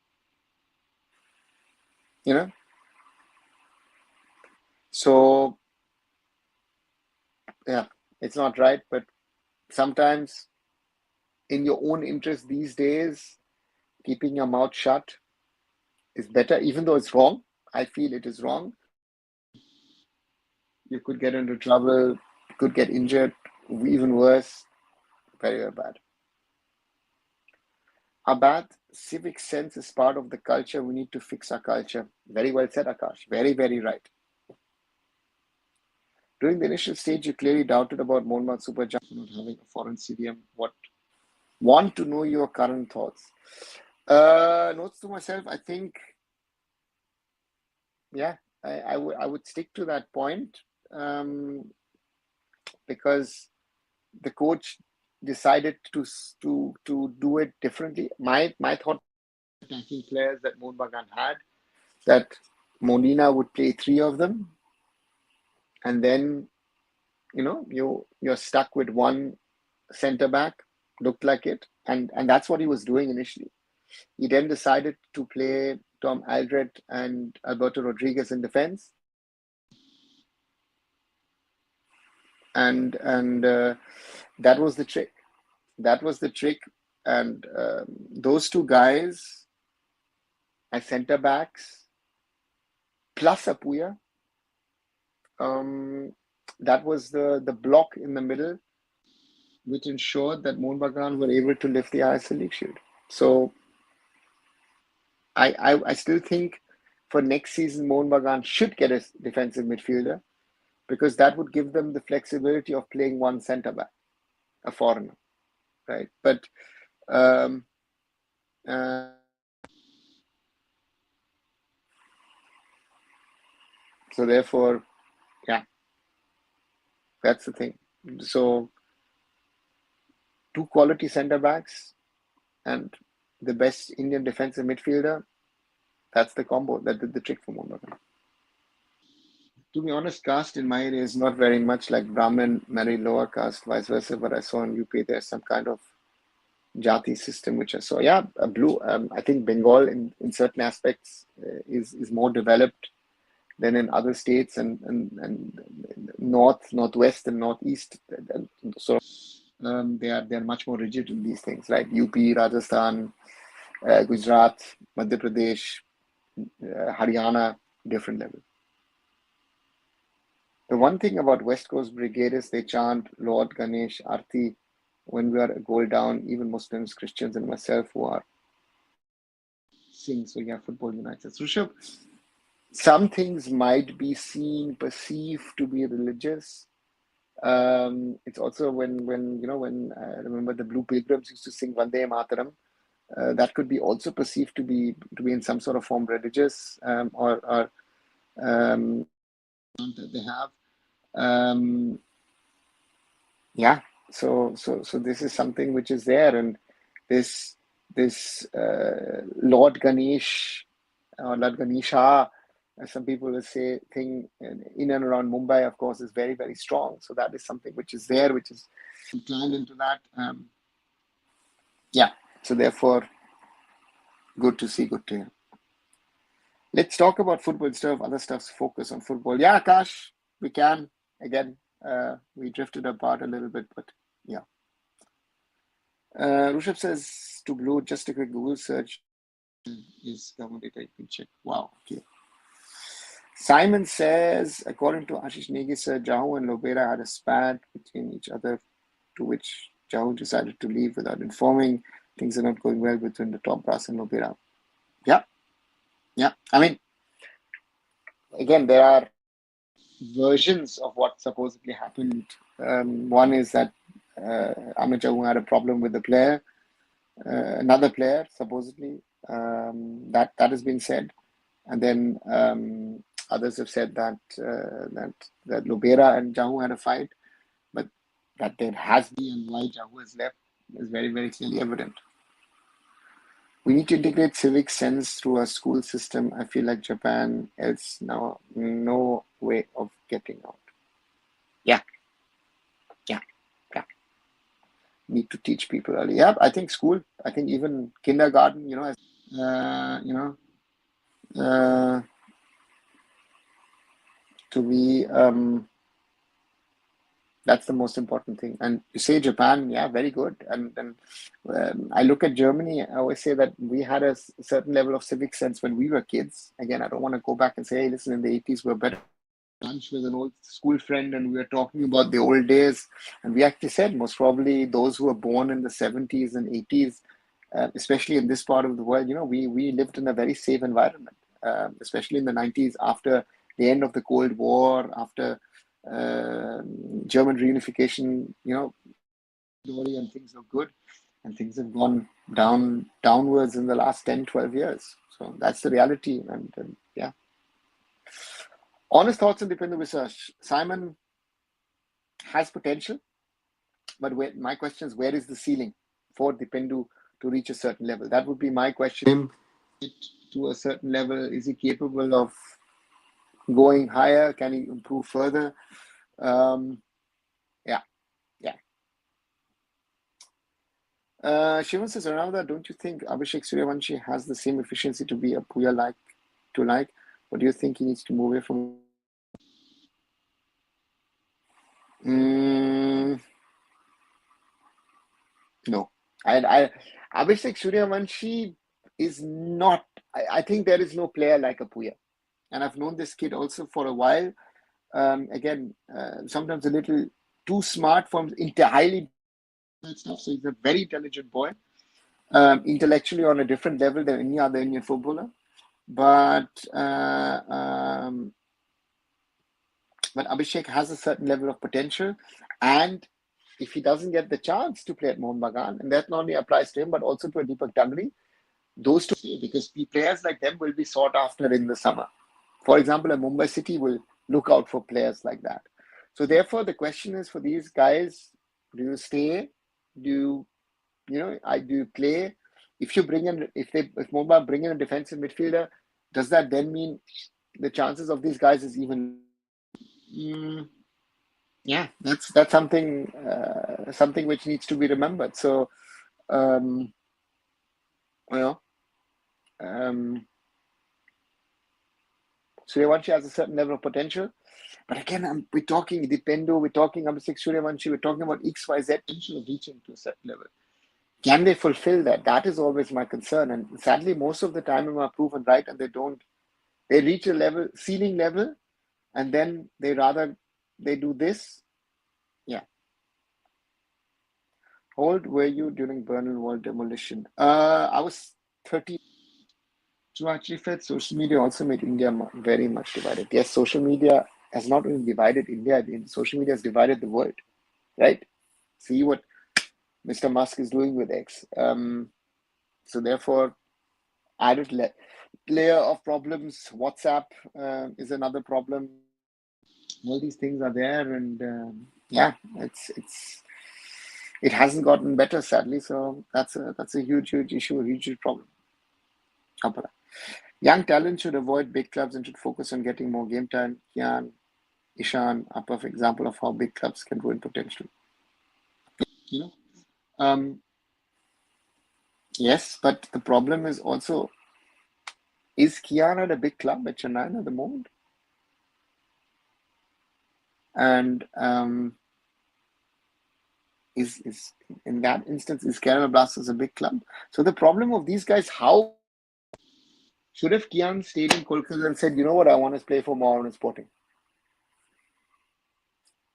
you know. So yeah, it's not right, but sometimes in your own interest these days, keeping your mouth shut is better, even though it's wrong. I feel it is wrong. You could get into trouble, could get injured, even worse, very, very bad. Abad, civic sense is part of the culture. We need to fix our culture. Very well said, Akash. Very, very right. During the initial stage, you clearly doubted about Monmouth Super Giants not having a foreign CDM. Want to know your current thoughts? Notes to myself, I think, yeah, I would stick to that point, because the coach decided to do it differently. My thought, attacking players that Mohun Bagan had, that Molina would play three of them, and then you're stuck with one centre back. Looked like it, and that's what he was doing initially. He then decided to play Tom Aldred and Alberto Rodriguez in defense, and that was the trick. That was the trick, and those two guys as centre backs plus Apuya. That was the block in the middle, which ensured that Mohun Bagan were able to lift the ISL League Shield. So I still think for next season, Mohun Bagan should get a defensive midfielder, because that would give them the flexibility of playing one centre back, a foreigner, right? But so therefore, yeah, that's the thing. So two quality centre backs and the best Indian defensive midfielder, that's the combo that did the trick for Mohun Bagan. To be honest, caste in my area is not very much like Brahmin, marry lower caste, vice versa. But I saw in UP there's some kind of Jati system, which I saw. Yeah, blue. I think Bengal in certain aspects is more developed than in other states, and northwest and northeast. So they're much more rigid in these things, right? UP, Rajasthan, Gujarat, Madhya Pradesh, Haryana, different level. The one thing about West Coast Brigade is they chant Lord Ganesh Arti when we are a goal down, even Muslims, Christians, and myself who are sing. So yeah, football unites us. Rishabh, some things might be perceived to be religious. It's also when I remember the Blue Pilgrims used to sing Vande Mataram. That could be also perceived to be in some sort of form religious, or that they have. Yeah, so this is something which is there, and this this Lord Ganesh or Lord Ganesha, as some people will say, thing in and around Mumbai, of course, is very, very strong. So that is something which is there, which is planned into that. Yeah. So therefore, good to see, good to hear. Let's talk about football instead of other stuff. Focus on football. Yeah, Akash, we can. Again, we drifted apart a little bit, but yeah. Rushabh says to Blue, just a quick Google search is government data. You can check. Wow. Okay. Simon says, according to Ashish Negi, sir, Jahu and Lobera had a spat between each other, to which Jahu decided to leave without informing. Things are not going well between the top brass and Lobera. Yeah. Yeah. I mean, again, there are versions of what supposedly happened. One is that Amit Jahu had a problem with the player, another player, supposedly. That has been said. And then others have said that that Lobera and Jahu had a fight, but that there has been and why Jahu has left is very, very clearly evident. We need to integrate civic sense through our school system. I feel like Japan, else now no way of getting out. Yeah. Need to teach people early. Yeah, I think school, I think even kindergarten, to be that's the most important thing. And you say Japan, yeah, very good. And then I look at Germany, I always say that we had a certain level of civic sense when we were kids. Again, I don't want to go back and say, hey, listen, in the 80s we're better. Lunch with an old school friend and we were talking about the old days. And we actually said most probably those who were born in the 70s and 80s, especially in this part of the world, we lived in a very safe environment, especially in the 90s after the end of the Cold War, after German reunification, glory and things are good, and things have gone downwards in the last 10, 12 years. So that's the reality. And yeah. Honest thoughts on Dipendu research. Simon has potential, but my question is, where is the ceiling for Dipendu to reach a certain level? That would be my question. To a certain level, is he capable of going higher? Can he improve further? Yeah. Shivan says, Ranavda, don't you think Abhishek Suryavanshi has the same efficiency to be a Puya like? Or do you think he needs to move away from? No. Abhishek Suryavanshi is not. I think there is no player like a Puya. And I've known this kid also for a while. Again, sometimes a little too smart for highly stuff. So he's a very intelligent boy, intellectually on a different level than any other Indian footballer. But Abhishek has a certain level of potential, and if he doesn't get the chance to play at Mohun Bagan, and that not only applies to him but also to a Deepak Dangri, those two, because players like them will be sought after in the summer. For example, a Mumbai City will look out for players like that. So therefore, the question is for these guys: do you stay? Do you play? If Mumbai bring in a defensive midfielder, does that then mean the chances of these guys is even? Yeah, that's something which needs to be remembered. So, Suryavanshi has a certain level of potential, but again, we're talking Dipendu, we're talking Abhishek Suryavanshi, we're talking about XYZ potential of reaching to a certain level. Can they fulfill that? That is always my concern, and sadly, most of the time, I'm proven right, and they don't. They reach a ceiling level, and then they do this. Yeah. How old were you during Berlin Wall demolition? I was 30. So actually, Fed, social media also made India very much divided. Yes, social media has not only divided India, social media has divided the world, right? See what Mr. Musk is doing with X. So therefore, added layer of problems. WhatsApp is another problem. All these things are there, and yeah, it's it hasn't gotten better, sadly. So that's a huge issue, a huge problem. Young talent should avoid big clubs and should focus on getting more game time. Kian, Ishan are perfect example of how big clubs can ruin potential. You know, yes, but the problem is also, is Kian at a big club at Chennai at the moment? And is in that instance, is Kerala Blasters a big club? So the problem of these guys, how should have Kian stayed in Kolkata and said, you know what, I want to play for Mohammedan Sporting?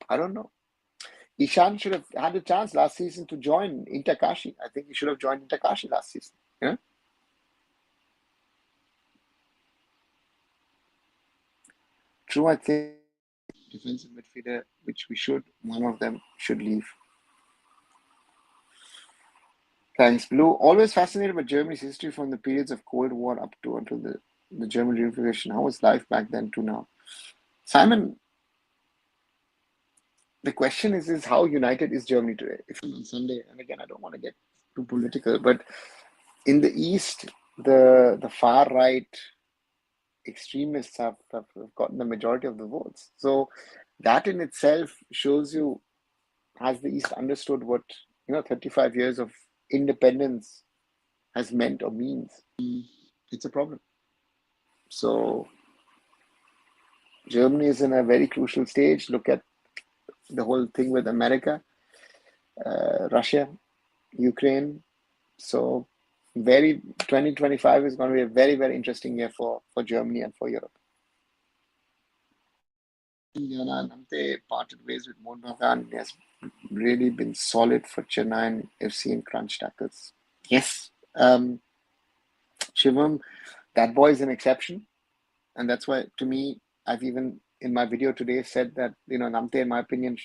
I don't know. Ishan should have had a chance last season to join Inter Kashi. I think he should have joined Inter Kashi last season. Yeah. True, I think defensive midfielder, which one of them should leave. Thanks, Blue. Always fascinated by Germany's history from the periods of Cold War up to until the German Revolution. How was life back then to now? Simon, the question is how united is Germany today? If on Sunday, and again, I don't want to get too political, but in the East, the far right extremists have gotten the majority of the votes. So that in itself shows you, has the East understood what 35 years of independence has meant or means? It's a problem. So Germany is in a very crucial stage. Look at the whole thing with America, Russia, Ukraine. So 2025 is going to be a very, very interesting year for Germany and for Europe. Indiana Namte parted ways with Mohun Bagan. He has really been solid for Chennai and FC in crunch tackles. Yes. Shivam, that boy is an exception. And that's why, to me, I've even in my video today said that, Namte, in my opinion,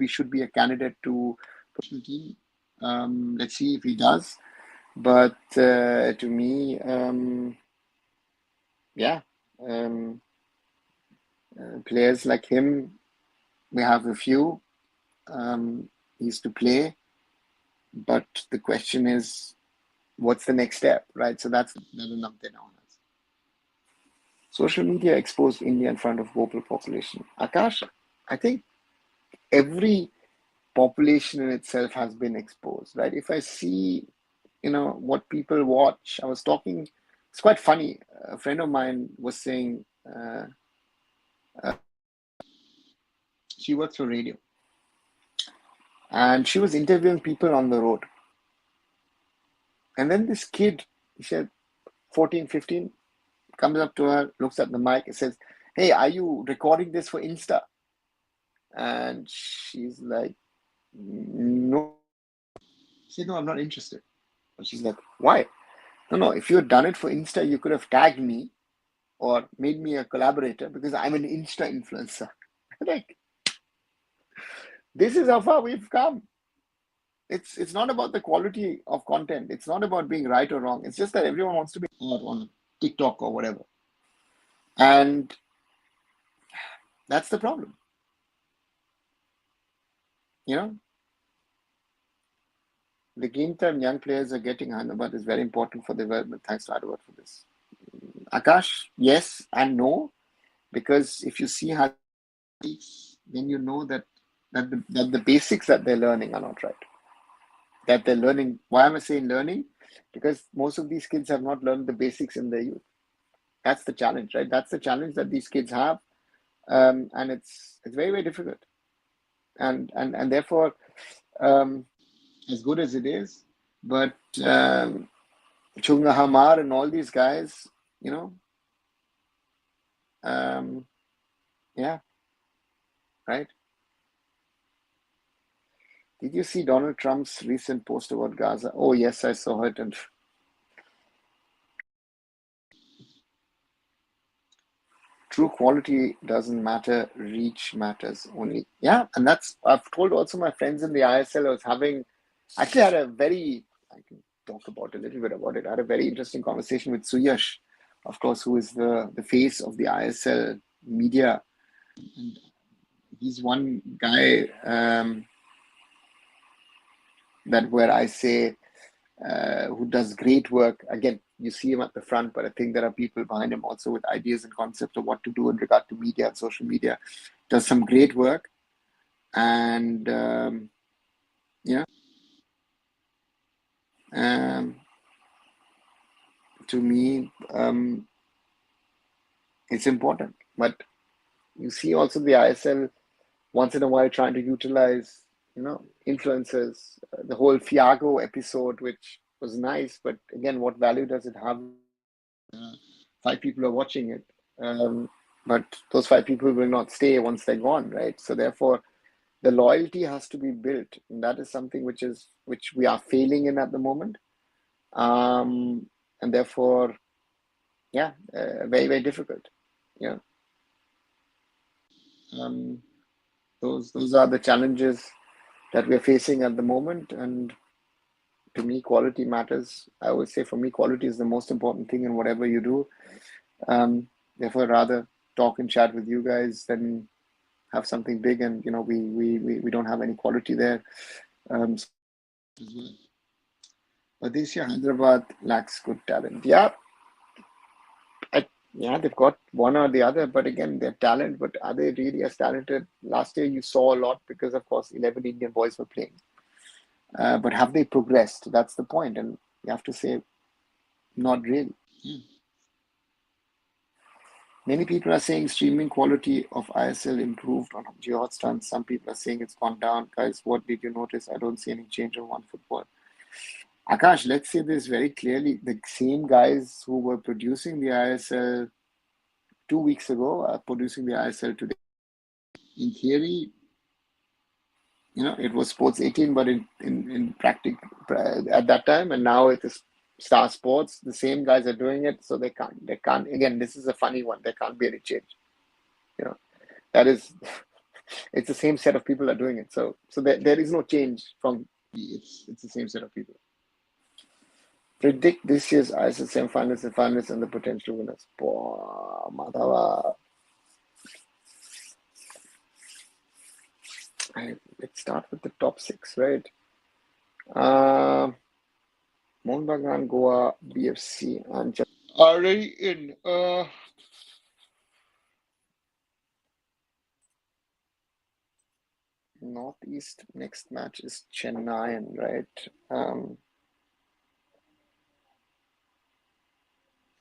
should be a candidate to professional team. Let's see if he does. But to me, players like him, we have a few. He's to play. But the question is, what's the next step, right? So that's another Namte now. Social media exposed India in front of global population. Akash, I think every population in itself has been exposed, right? If I see, what people watch, I was talking, it's quite funny. A friend of mine was saying, she works for radio, and she was interviewing people on the road. And then this kid, he said, 14, 15, comes up to her, looks at the mic, and says, "Hey, are you recording this for Insta?" And she's like, "No." She said, "No, I'm not interested." And she's like, "Why?" No, if you had done it for Insta, you could have tagged me or made me a collaborator because I'm an Insta influencer. Like, this is how far we've come. It's not about the quality of content. It's not about being right or wrong. It's just that everyone wants to be on TikTok or whatever. And that's the problem. The game time young players are getting Hyderabad is very important for development. Thanks to Hyderabad for this. Akash, yes and no, because if you see how, then you know that the basics that they're learning are not right. That they're learning. Why am I saying learning? Because most of these kids have not learned the basics in their youth. That's the challenge, right? That's the challenge that these kids have, and it's very, very difficult. And therefore, as good as it is, but Chunga Hamar and all these guys, yeah, right. Did you see Donald Trump's recent post about Gaza? Oh, yes, I saw it. And true quality doesn't matter, reach matters only. Yeah, and I've told also my friends in the ISL, I had a very, I can talk about a little bit about it. I had a very interesting conversation with Suyash, of course, who is the face of the ISL media. And he's one guy, that where I say who does great work. Again, you see him at the front, but I think there are people behind him also with ideas and concepts of what to do in regard to media and social media. Does some great work, and to me, it's important. But you see also the ISL once in a while trying to utilize, influencers. The whole Fiago episode, which was nice, but again, what value does it have? 5 people are watching it, but those 5 people will not stay once they're gone, right? So therefore, the loyalty has to be built, and that is something which we are failing in at the moment, and therefore, very, very difficult. Those are the challenges that we're facing at the moment, and to me, quality matters. I would say for me, quality is the most important thing in whatever you do. Therefore, I'd rather talk and chat with you guys than have something big, and we don't have any quality there. But this year, Hyderabad lacks good talent. Yeah, they've got one or the other, but again, they're talent. But are they really as talented? Last year, you saw a lot because, of course, 11 Indian boys were playing. But have they progressed? That's the point, and you have to say, not really. Many people are saying streaming quality of ISL improved on JioHotstar. Some people are saying it's gone down. Guys, what did you notice? I don't see any change on OneFootball. Akash, let's say this very clearly. The same guys who were producing the ISL 2 weeks ago are producing the ISL today. In theory, it was Sports 18, but in practice at that time, and now it is Star Sports. The same guys are doing it, so they can't. Again, this is a funny one. There can't be any change. That is, it's the same set of people are doing it. So there is no change from. It's the same set of people. Predict this year's ISL semi-finals and finalists and the potential winners. Madhava. Let's start with the top 6, right? Mohun Bagan, Goa, BFC, and already in. Northeast next match is Chennai, right?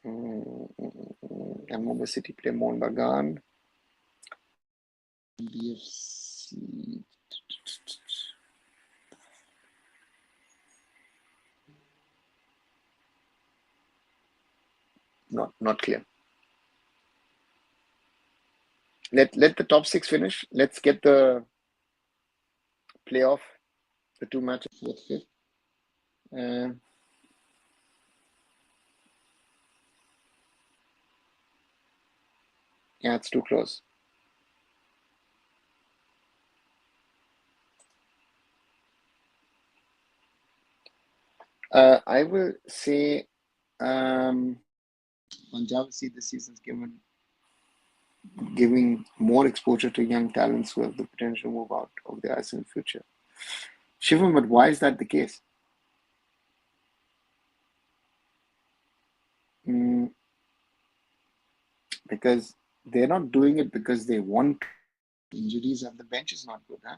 And Mumbai City play Mohun Bagan. BFC. Not clear. Let the top 6 finish. Let's get the playoff, the 2 matches, 4th, 5th. It's too close. I will say Punjab FC this season's giving more exposure to young talents who have the potential to move out of the ISL in the future. Shivam, but why is that the case? Because they're not doing it because they want injuries and the bench is not good, huh?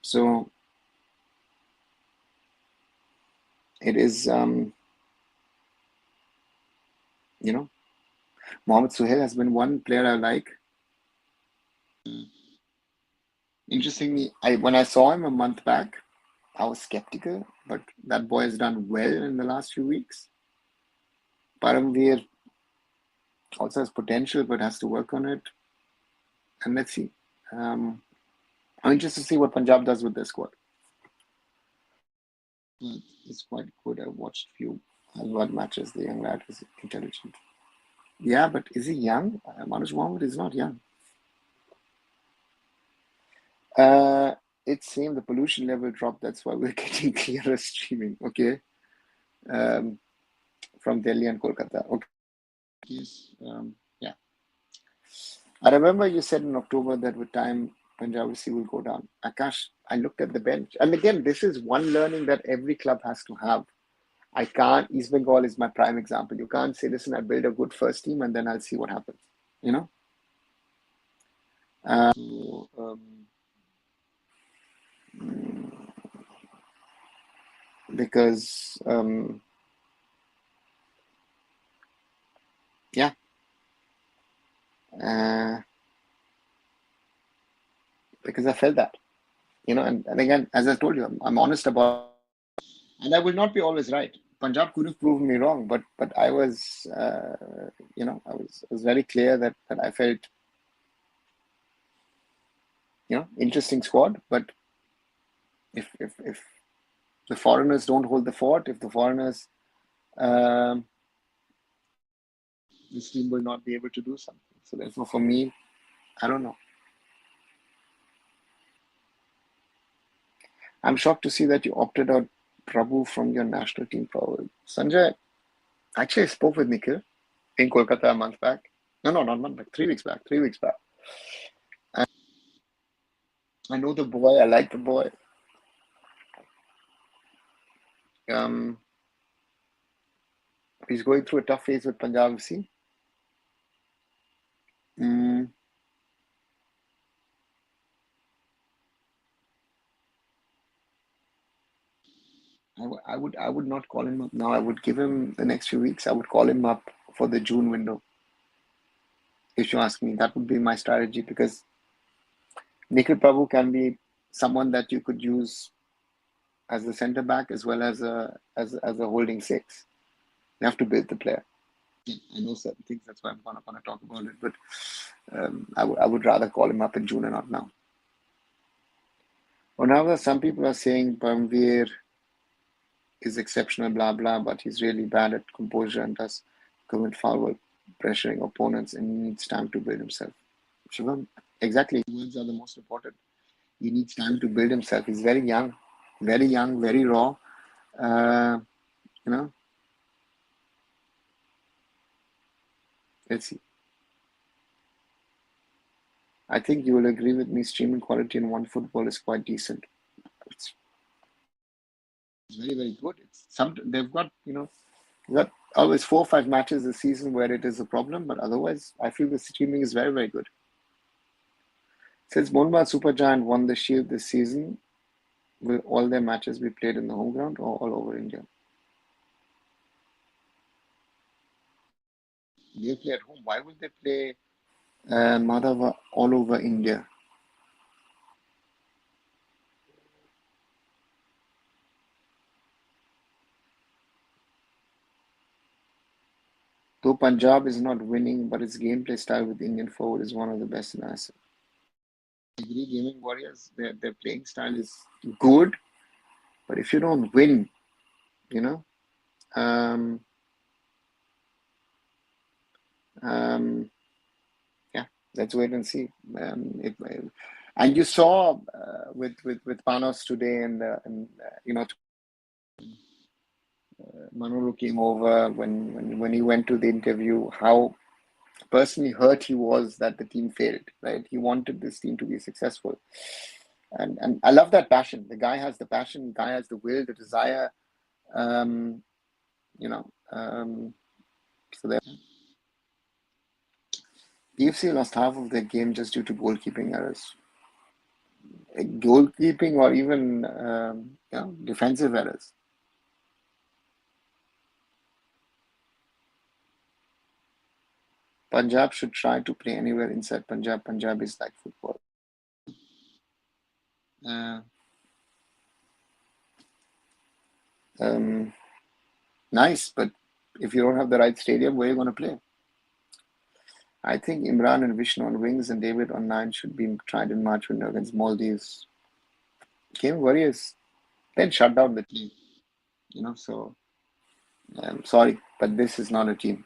So it is, Mohamed Suhail has been one player I like. Interestingly, when I saw him a month back, I was skeptical, but that boy has done well in the last few weeks. Paramveer also has potential, but has to work on it. And let's see. I'm interested to see what Punjab does with their squad. But it's quite good. I watched a few Hyderabad matches. The young lad is intelligent. Yeah, but is he young? Manoj Mohammed is not young. It's same. The pollution level dropped. That's why we're getting clearer streaming. Okay. From Delhi and Kolkata. Okay. Yes. Yeah. I remember you said in October that with time Punjab FC will go down. Akash, I looked at the bench, and again, this is one learning that every club has to have. I can't. East Bengal is my prime example. You can't say, "Listen, I build a good first team, and then I'll see what happens." You know. So, because yeah, uh, because I felt that, and again, as I told you, I'm honest about, and I will not be always right. Punjab could have proven me wrong, but I was, I was very clear that I felt, interesting squad, but if the foreigners don't hold the fort, if the foreigners, um, this team will not be able to do something. So therefore, for me, I don't know. I'm shocked to see that you opted out Prabhu from your national team power. Sanjay, actually, I spoke with Nikhil in Kolkata a month back. No, not a month back, 3 weeks back, 3 weeks back. And I know the boy, I like the boy. Um, he's going through a tough phase with Punjab FC. Mm, I would not call him up now. I would give him the next few weeks. I would call him up for the June window. If you ask me, that would be my strategy because Nikhil Prabhu can be someone that you could use as a centre back as well as a holding six. You have to build the player. Yeah, I know certain things. That's why I'm gonna talk about it. But I would rather call him up in June and not now. Well, now some people are saying Parmveer is exceptional, blah blah, but he's really bad at composure and does commit foul while pressuring opponents and he needs time to build himself. Shivam, exactly. Words are the most important. He needs time to build himself. He's very young, very raw. Uh, you know, let's see. I think you will agree with me. Streaming quality in one football is quite decent. It's very good. It's some they've got got always 4 or 5 matches a season where it is a problem, but otherwise, I feel the streaming is very good. Since Monma Supergiant won the Shield this season, will all their matches be played in the home ground or all over India? They play at home. Why would they play Madhava all over India? Though Punjab is not winning, but its gameplay style with Indian forward is one of the best in AIFF. I agree, Gaming Warriors, their playing style is good, but if you don't win, you know, um, yeah, let's wait and see. And you saw with Panos today, and Manolo came over when he went to the interview, how personally hurt he was that the team failed. Right, he wanted this team to be successful, and I love that passion. The guy has the passion. The guy has the will, the desire. Um, you know, so there. PFC lost half of their game just due to goalkeeping errors. Goalkeeping or even defensive errors. Punjab should try to play anywhere inside Punjab. Punjab is like football. Uh, um, nice, but if you don't have the right stadium, where are you going to play? I think Imran and Vishnu on wings and David on nine should be tried in March window against Maldives. Game Warriors then shut down the team. So I'm sorry, but this is not a team.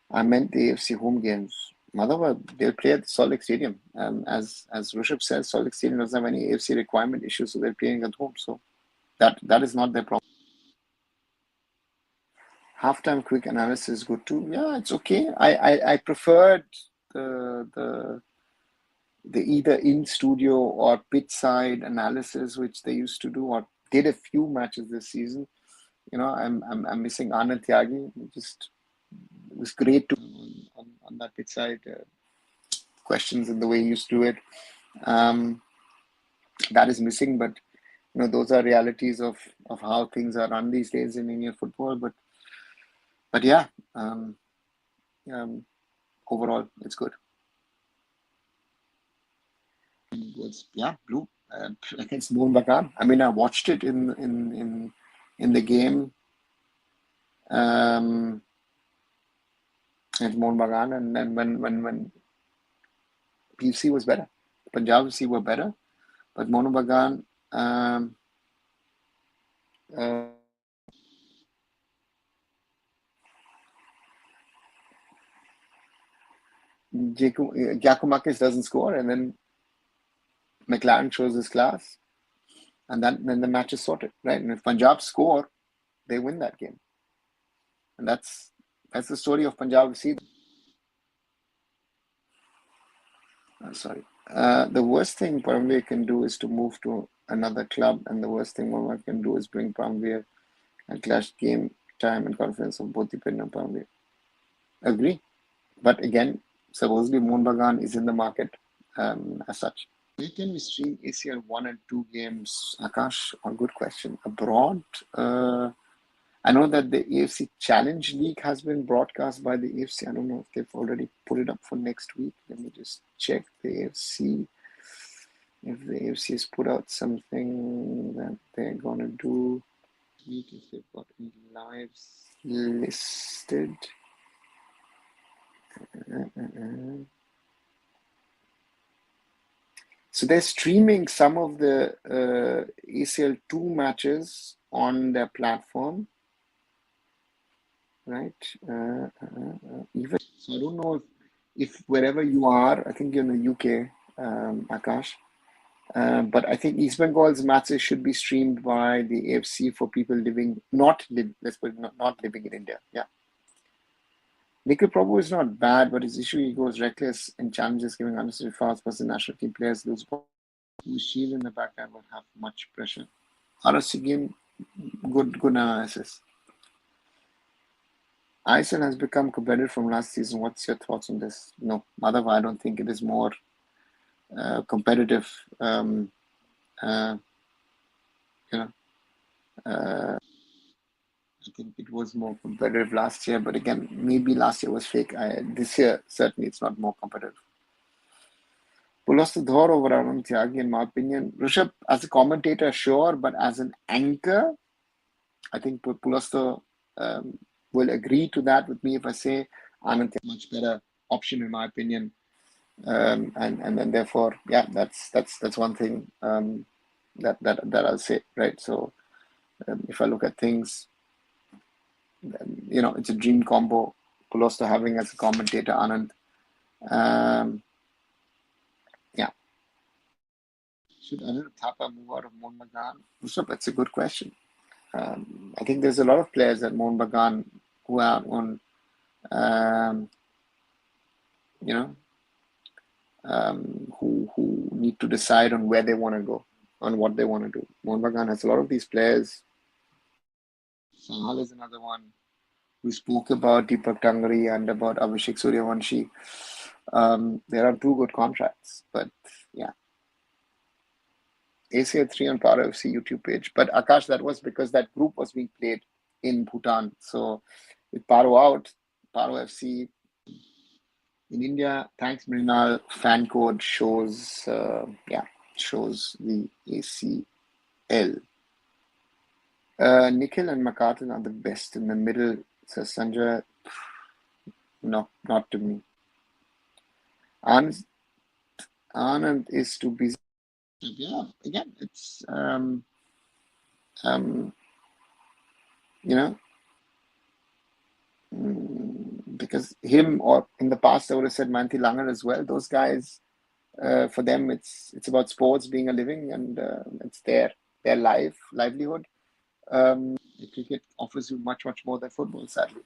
I meant the AFC home games. Madhava, they'll play at Salt Lake Stadium. As Rishabh says, Salt Lake Stadium doesn't have any AFC requirement issues, so they're playing at home. So that is not their problem. halftime quick analysis is good too. Yeah, it's okay. I preferred the either in studio or pitch side analysis which they used to do or did a few matches this season. I'm missing Anand Tyagi. It was great to on that pitch side questions and the way he used to do it. That is missing, but those are realities of how things are run these days in Indian football. But yeah, overall it's good. It was blue against Mohun Bagan. I mean, I watched it in the game at Mohun Bagan, and then when PFC was better, Punjab FC were better, but Mohun Bagan Giacomakis doesn't score, and then McLaren shows his class, and then the match is sorted, right? And if Punjab score, they win that game, and that's the story of Punjab FC. Sorry. The worst thing Paramveer can do is to move to another club, and the worst thing Paramveer can do is bring Paramveer and clash game time and confidence of both Deepan and Paramveer. Agree. But again, supposedly Mohun Bagan is in the market as such. Where can we stream ACL 1 and 2 games? Akash, a good question. Abroad? I know that the AFC Challenge League has been broadcast by the AFC. I don't know if they've already put it up for next week. Let me just check the AFC. If the AFC has put out something that they're going to do. If they've got any lives listed. So they're streaming some of the ACL 2 matches on their platform. Right. Even so, I don't know if wherever you are, I think you're in the UK, Akash. But I think East Bengal's matches should be streamed by the AFC for people not living in India. Yeah. Nikhil Prabhu is not bad, but his issue, he goes reckless in challenges, giving unnecessary fouls, plus the national team players lose ball. Shield in the backhand will have much pressure. RSC game, good analysis. ISL has become competitive from last season. What's your thoughts on this? No, Madhav, I don't think it is more competitive. I think it was more competitive last year, but again, maybe last year was fake. This year, certainly, it's not more competitive. Pulos Dhor over Arun Tyagi, in my opinion. Rishabh, as a commentator, sure, but as an anchor, I think Pulos will agree to that with me if I say Anand is a much better option in my opinion, and then therefore, yeah, that's one thing that I'll say, right? So if I look at things, it's a dream combo. Pulosto having as a commentator Anand, yeah. Should Anil Thapa move out of Mohun Bagan? That's a good question. I think there's a lot of players at Mohun Bagan who are on, who need to decide on where they want to go, on what they want to do. Mohun Bagan has a lot of these players. Sahal is another one. We spoke about Deepak Tangri and about Abhishek Suryavanshi. There are 2 good contracts, but yeah. ACL 3 on Paro FC YouTube page. But Akash, that was because that group was being played in Bhutan. So with Paro out, Paro FC in India, thanks Mrinal, fan code shows the ACL. Nikhil and Makatan are the best in the middle, says Sanjay. No, not to me. Anand is too busy. Yeah, again, it's because him, or in the past I would have said Manthi Langar as well. Those guys, for them, it's about sports being a living, and it's their livelihood. Cricket offers you much, much more than football, sadly.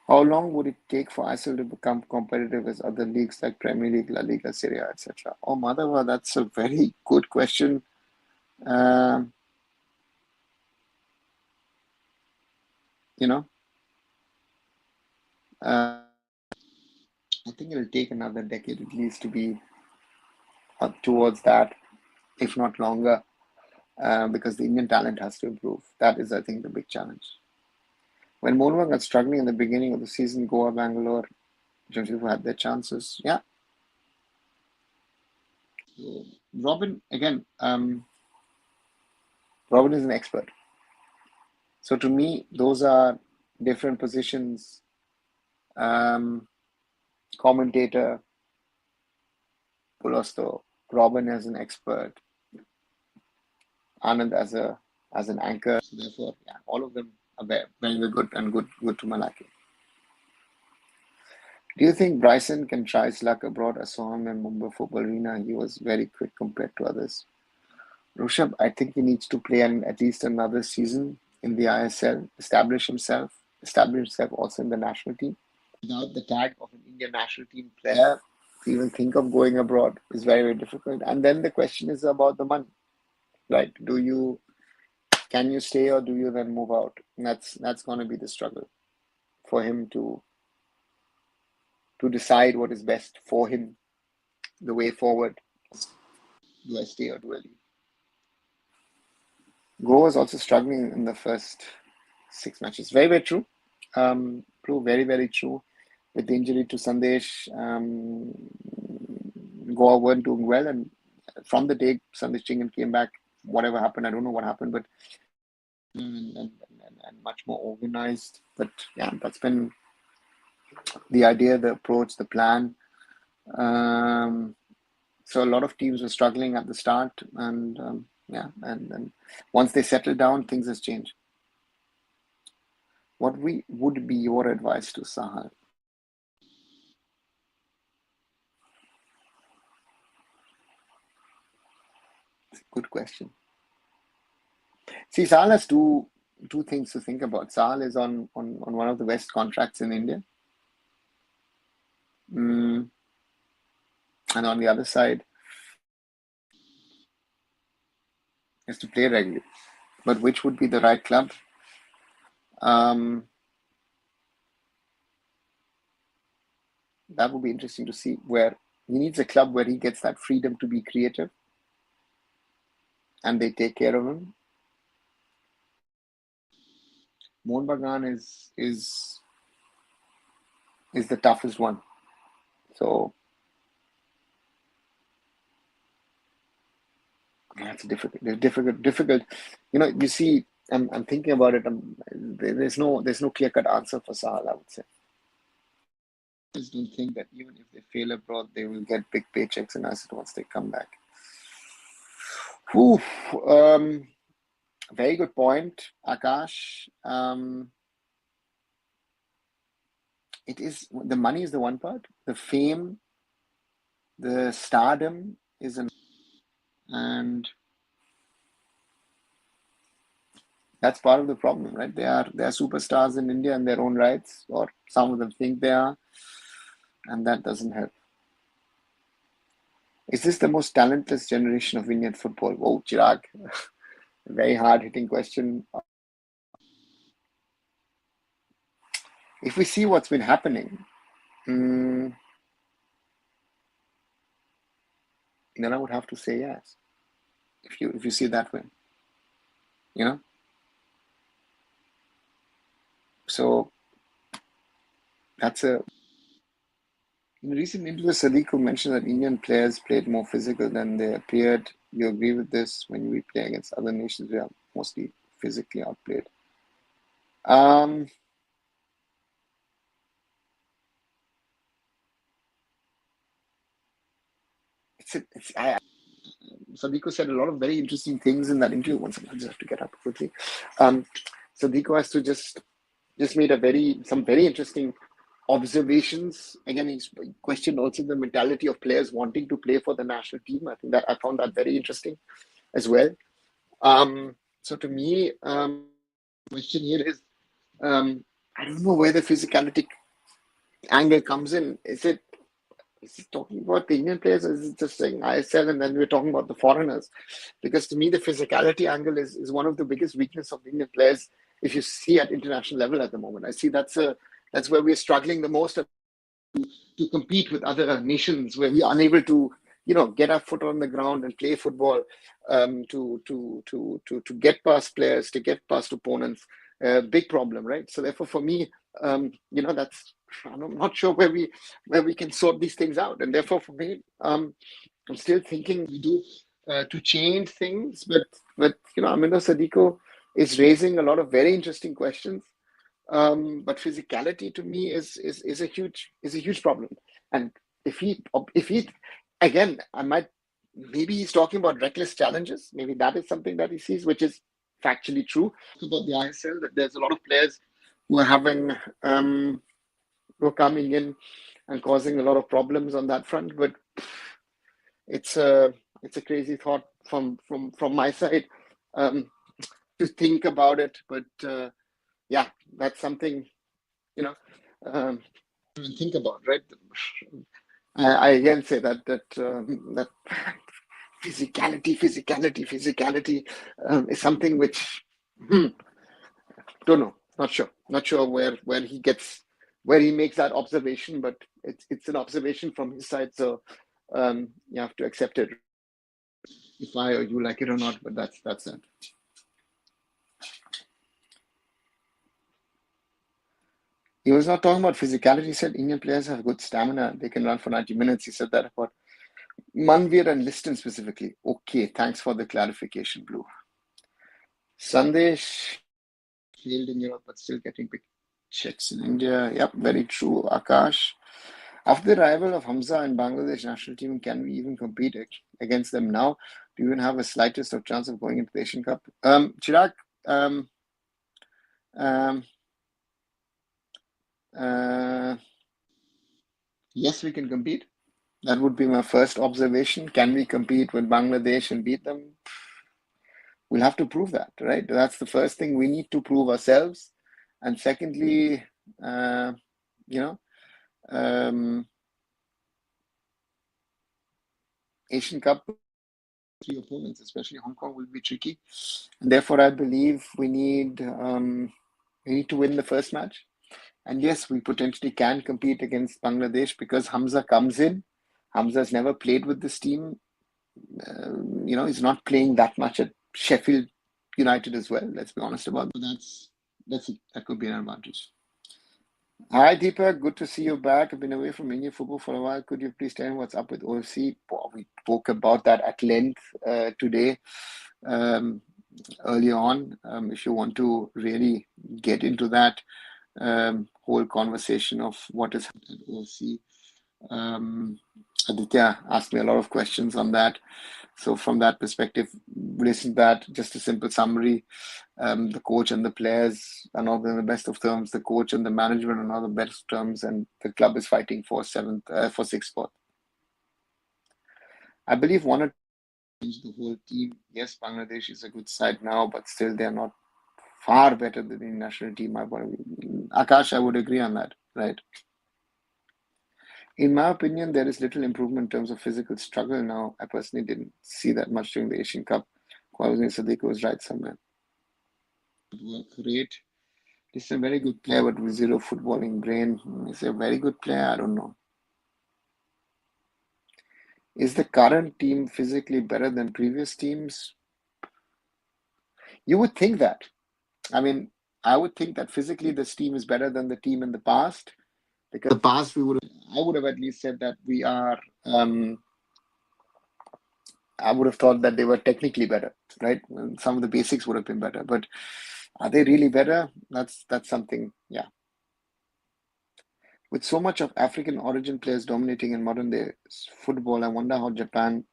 How long would it take for ISL to become competitive as other leagues like Premier League, La Liga, Serie A, etc.? Oh, Madhava, that's a very good question. Um, you know, uh, I think it'll take another decade at least to be up towards that, if not longer, because the Indian talent has to improve. That is, I think, the big challenge. When Mohun got struggling in the beginning of the season, Goa, Bangalore, Jamshedpur had their chances. Yeah. So, Robin, again, Robin is an expert. So to me, those are different positions. Commentator, Pulosto, Robin as an expert, Anand as an anchor. So therefore, yeah, all of them are very, very good and good to my liking. Do you think Bryson can try his luck abroad? I saw him in Mumbai Football Arena. He was very quick compared to others. Rishabh, I think he needs to play at least another season in the ISL, establish himself also in the national team. Without the tag of an Indian national team player, to even think of going abroad is very, very difficult. And then the question is about the money, right? Can you stay or do you then move out? And that's going to be the struggle for him to decide what is best for him, the way forward. Do I stay or do I leave? Goa was also struggling in the first 6 matches. Very, very true. True, very, very true. With the injury to Sandesh, Goa weren't doing well. And from the day Sandesh Chingan came back, whatever happened, I don't know what happened, but and much more organized. But yeah, that's been the idea, the approach, the plan. So a lot of teams were struggling at the start, and and once they settled down, things has changed. What would be your advice to Sahal? It's a good question. See, Sahal has two things to think about. Sahal is on one of the best contracts in India. And on the other side, is to play regularly. But which would be the right club? That would be interesting to see, where he needs a club where he gets that freedom to be creative and they take care of him. Mohun Bagan is the toughest one. So that's difficult. You know, you see, I'm thinking about it. There's no clear-cut answer for Sahal, I would say. I just don't think that even if they fail abroad, they will get big paychecks in ISL once they come back. Whew, very good point, Akash. It is, the money is the one part. The fame, the stardom is and that's part of the problem, right? They are superstars in India in their own rights, or some of them think they are, and that doesn't help. Is this the most talentless generation of Indian football? Oh, Chirag, very hard-hitting question. If we see what's been happening, then I would have to say yes. If you see it that way, you know. So that's in a recent interview, Sadiq mentioned that Indian players played more physical than they appeared. You agree with this? When we play against other nations, we are mostly physically outplayed. Sadiq said a lot of very interesting things in that interview. Once I just have to get up quickly. Sadiq has to just made some very interesting observations. Again, he questioned also the mentality of players wanting to play for the national team. I found that very interesting as well. So to me, question here is, I don't know where the physicality angle comes in. Is it talking about the Indian players, or is it just saying ISL and then we're talking about the foreigners? Because to me, the physicality angle is one of the biggest weakness of the Indian players if you see at international level at the moment. I see that's where we're struggling the most to compete with other nations, where we are unable to, get our foot on the ground and play football, to get past players, to get past opponents. Big problem, right? So therefore, for me, that's, I'm not sure where we can sort these things out, and therefore, for me, I'm still thinking we do to change things, but Aminor Sadiqo is raising a lot of very interesting questions. But physicality to me is a huge problem. And if he again, maybe he's talking about reckless challenges. Maybe that is something that he sees, which is factually true about the ISL. That there's a lot of players who are having who are coming in and causing a lot of problems on that front. But it's a crazy thought from my side to think about it. But yeah, that's something to think about, right? I again say that physicality is something which don't know, not sure where he makes that observation, but it's an observation from his side, so you have to accept it, if I or you like it or not. But that's it. He was not talking about physicality. He said Indian players have good stamina. They can run for 90 minutes. He said that about Manveer and Liston specifically. Okay, thanks for the clarification, Blue. Sandesh failed in Europe, but still getting big checks in India. Yep, very true, Akash. After the arrival of Hamza in Bangladesh national team, can we even compete against them now? Do you even have a slightest of chance of going into the Asian Cup? Chirag, yes, we can compete. That would be my first observation. Can we compete with Bangladesh and beat them? We'll have to prove that, right? That's the first thing. We need to prove ourselves. And secondly, Asian Cup, 3 opponents, especially Hong Kong, will be tricky. And therefore, I believe we need to win the first match. And yes, we potentially can compete against Bangladesh because Hamza comes in. Hamza's never played with this team. He's not playing that much at Sheffield United as well. Let's be honest about that. That could be an advantage. Hi, Deepak. Good to see you back. I've been away from Indian football for a while. Could you please tell me what's up with OFC? We spoke about that at length today, early on. If you want to really get into that whole conversation of what is happening at OFC, Aditya asked me a lot of questions on that. So from that perspective, listen to that. Just a simple summary. The coach and the players are not in the best of terms. The coach and the management are not in the best of terms, and the club is fighting for sixth spot. I believe one or change the whole team. Yes, Bangladesh is a good side now, but still they're not far better than the national team. Akash, I would agree on that, right? In my opinion, there is little improvement in terms of physical struggle now. I personally didn't see that much during the Asian Cup. Kwame Sadiq was right somewhere. Work rate. He's a very good player, but with zero footballing brain. He's a very good player. I don't know. Is the current team physically better than previous teams? You would think that. I mean, I would think that physically this team is better than the team in the past. Because in the past, I would have at least said that we are. I would have thought that they were technically better, right? Some of the basics would have been better, but are they really better? That's something, yeah. With so much of African origin players dominating in modern day football, I wonder how Japan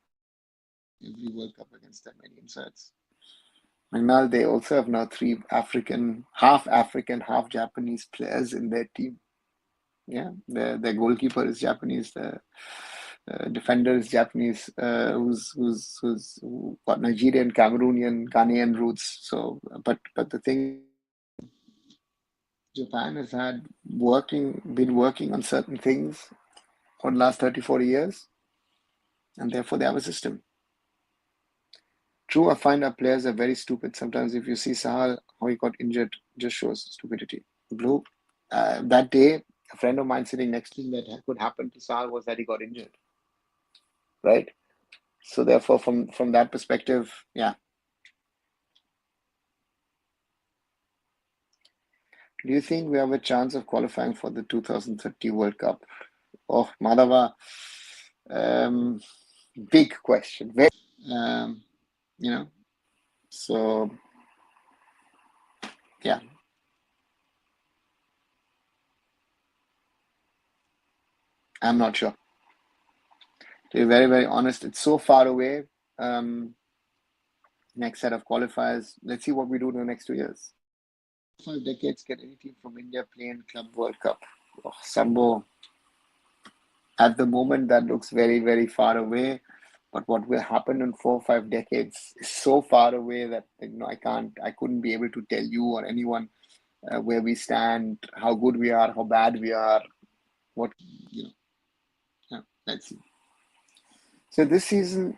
every World Cup against them many insights. And now they also have now 3 half African, half Japanese players in their team. Yeah, their goalkeeper is Japanese. defenders, Japanese, who got Nigerian, Cameroonian, Ghanaian roots. So, but the thing, Japan has been working on certain things for the last 30, 40 years, and therefore they have a system. True, I find our players are very stupid. Sometimes if you see Sahal, how he got injured, just shows stupidity. Blue, that day, a friend of mine sitting next to him, that could happen to Sahal was that he got injured, right? So therefore, from that perspective, yeah. Do you think we have a chance of qualifying for the 2030 World Cup? Oh, Madhava, big question. Very, you know, so yeah, I'm not sure. To be very, very honest, it's so far away. Next set of qualifiers. Let's see what we do in the next 2 years. 5 decades, get any team from India playing Club World Cup. Oh, Sambo, at the moment, that looks very, very far away. But what will happen in 4 or 5 decades is so far away that I couldn't be able to tell you or anyone where we stand, how good we are, how bad we are, what you know. Yeah, let's see. So this season,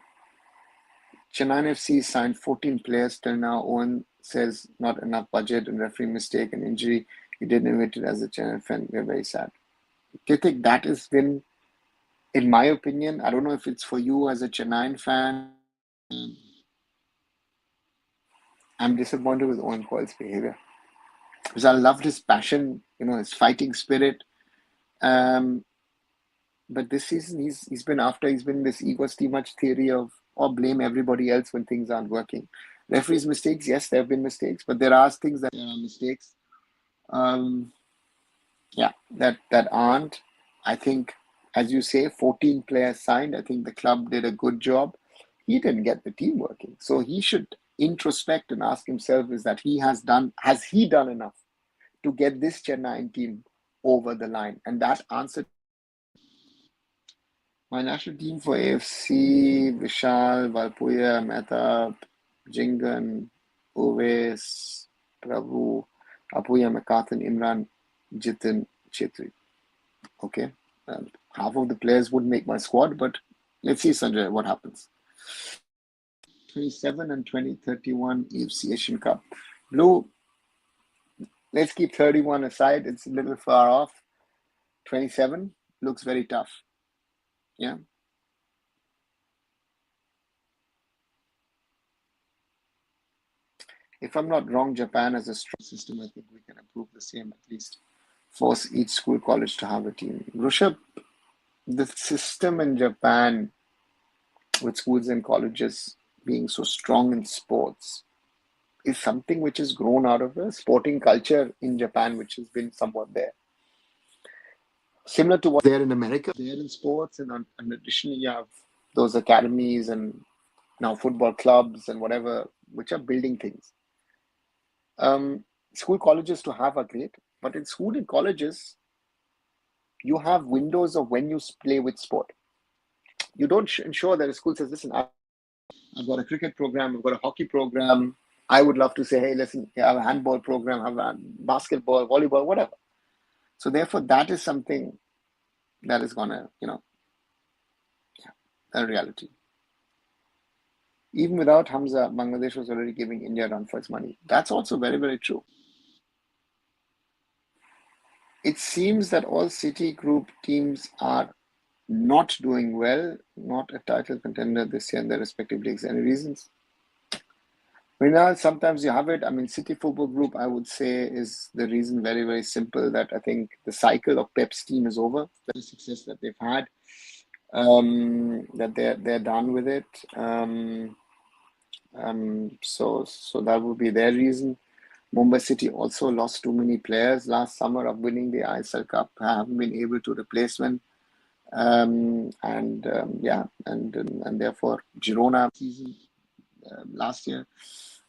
Chennai FC signed 14 players till now. Owen says not enough budget and referee mistake and injury. He didn't admit it as a Chennai fan. We're very sad. Kritik, that has been, in my opinion, I don't know if it's for you as a Chennai fan. I'm disappointed with Owen Coyle's behavior because I loved his passion, his fighting spirit. But this season, he's been this egos too much theory of or blame everybody else when things aren't working. Referees' mistakes, yes, there have been mistakes, but there are things that are mistakes. That aren't. I think, as you say, 14 players signed. I think the club did a good job. He didn't get the team working, so he should introspect and ask himself: has he done enough to get this Chennai team over the line? And that answer. My national team for AFC: Vishal, Valpuya, Mehta, Jingan, Oves, Prabhu, Apuya, Mekathan, Imran, Jitin, Chetri. Okay. Half of the players would make my squad, but let's see, Sanjay, what happens. 27 and 2031 AFC Asian Cup. Blue, let's keep 31 aside. It's a little far off. 27 looks very tough. Yeah. If I'm not wrong, Japan has a strong system. I think we can improve the same, at least force each school college to have a team. Rushabh, the system in Japan with schools and colleges being so strong in sports is something which has grown out of a sporting culture in Japan, which has been somewhat there. Similar to what's there in America, there in sports, and additionally you have those academies and now football clubs and whatever, which are building things. School colleges to have are great, but in school and colleges, you have windows of when you play with sport. You don't ensure that a school says, listen, I've got a cricket program, I've got a hockey program. I would love to say, hey, listen, I have a handball program, I have a basketball, volleyball, whatever. So therefore, that is something that is gonna, a reality. Even without Hamza, Bangladesh was already giving India a run for its money. That's also very, very true. It seems that all City Group teams are not doing well, not a title contender this year in their respective leagues. Any reasons? Mrinal, sometimes you have it. I mean, City Football Group, I would say, is the reason very, very simple that I think the cycle of Pep's team is over. The success that they've had, that they're done with it. So that would be their reason. Mumbai City also lost too many players last summer of winning the ISL Cup. Haven't been able to replace them. And therefore Girona season last year,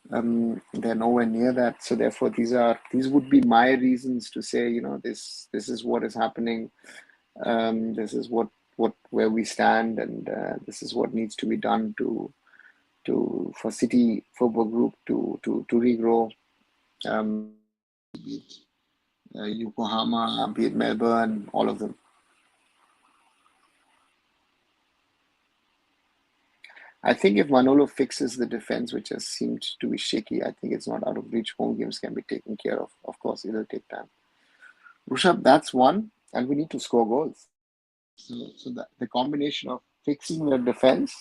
they're nowhere near that. So therefore, these would be my reasons to say, this is what is happening. This is what where we stand, and this is what needs to be done for City Football Group to regrow. Be it Yokohama, be it Melbourne, all of them. I think if Manolo fixes the defense, which has seemed to be shaky, I think it's not out of reach. Home games can be taken care of. Of course, it'll take time. Rushabh, that's one, and we need to score goals. So the combination of fixing the defense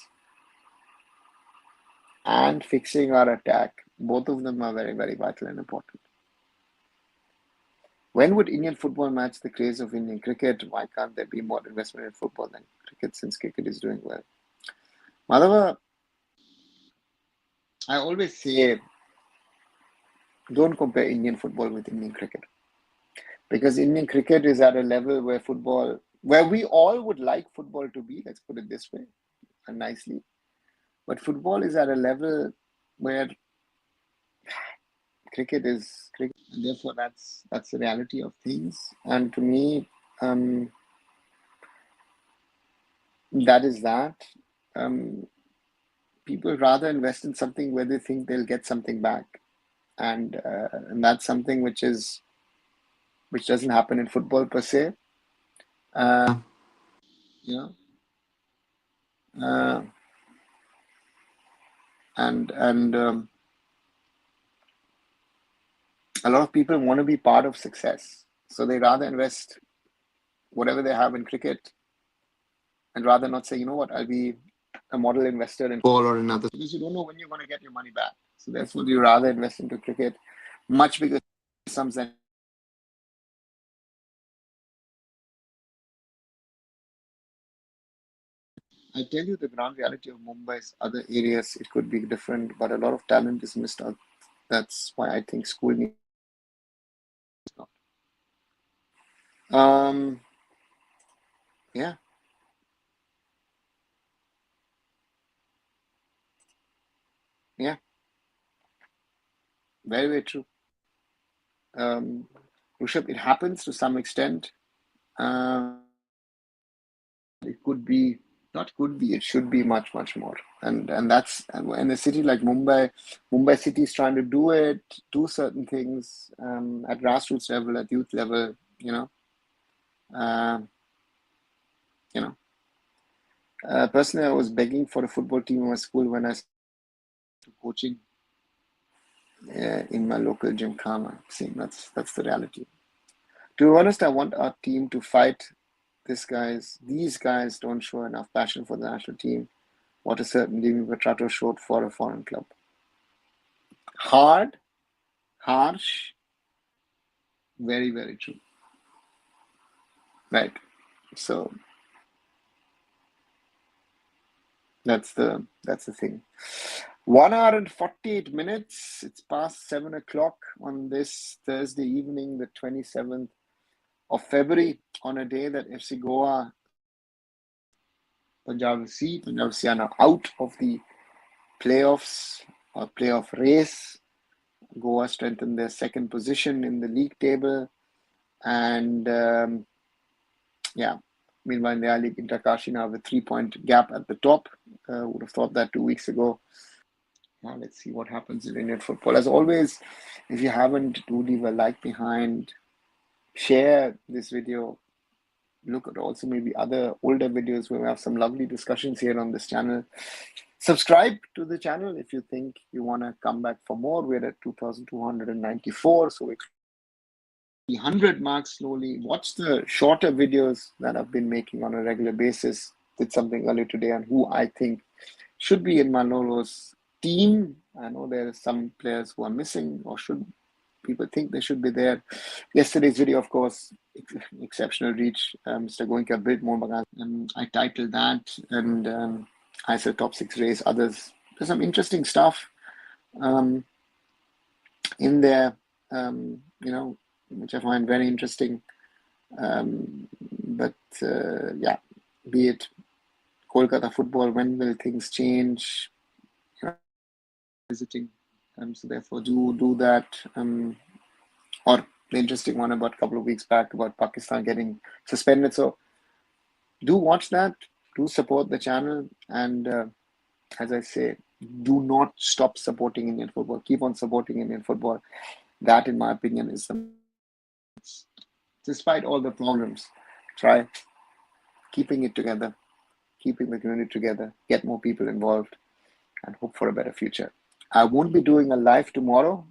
and fixing our attack, both of them are very, very vital and important. When would Indian football match the craze of Indian cricket? Why can't there be more investment in football than cricket, since cricket is doing well? Madhava, I always say, don't compare Indian football with Indian cricket, because Indian cricket is at a level where we all would like football to be, let's put it this way, and nicely. But football is at a level where cricket is cricket, and therefore that's the reality of things. And to me, that is that. People rather invest in something where they think they'll get something back, and that's something which doesn't happen in football per se. You know, and a lot of people want to be part of success, so they rather invest whatever they have in cricket, and rather not say, you know what, I'll be a model investor in football or another, because you don't know when you're going to get your money back. So therefore, you rather invest into cricket much bigger sums than. I tell you, the ground reality of Mumbai's other areas, it could be different, but a lot of talent is missed out. That's why I think school needs. Yeah. Yeah. Very, very true. Rushabh, it happens to some extent. It could be, not could be, it should be much, much more. And that's, in a city like Mumbai City is trying to do certain things at grassroots level, at youth level, you know. Personally, I was begging for a football team in my school when I started coaching in my local gymkhana. Seeing that's the reality. To be honest, I want our team to fight these guys don't show enough passion for the national team. What a certain Dimi Petrato showed for a foreign club. Hard, harsh, very, very true. Right. So that's the thing. 1 hour and 48 minutes. It's past 7 o'clock on this Thursday evening, the 27th of February, on a day that FC Goa, Punjab FC are now out of the playoffs or playoff race. Goa strengthened their second position in the league table, and meanwhile, the league Interkashi now have a 3-point gap at the top. Would have thought that 2 weeks ago. Now let's see what happens in Indian football. As always, if you haven't, do leave a like behind, share this video, look at also maybe other older videos where we have some lovely discussions here on this channel. Subscribe to the channel if you think you want to come back for more. We're at 2,294, so we're 100 marks slowly. Watch the shorter videos that I've been making on a regular basis. Did something earlier today on who I think should be in Manolo's team. I know there are some players who are missing, or people think they should be there. Yesterday's video, of course, exceptional reach. Mr. Goenka built more bagas. I titled that, and I said top 6 race. Others, there's some interesting stuff in there, which I find very interesting. Be it Kolkata football, when will things change? Visiting, so therefore do that. Or the interesting one about a couple of weeks back about Pakistan getting suspended. So do watch that, do support the channel, and as I say, do not stop supporting Indian football. Keep on supporting Indian football. That, in my opinion, is the, despite all the problems, try keeping it together, keeping the community together, get more people involved, and hope for a better future. I won't be doing a live tomorrow,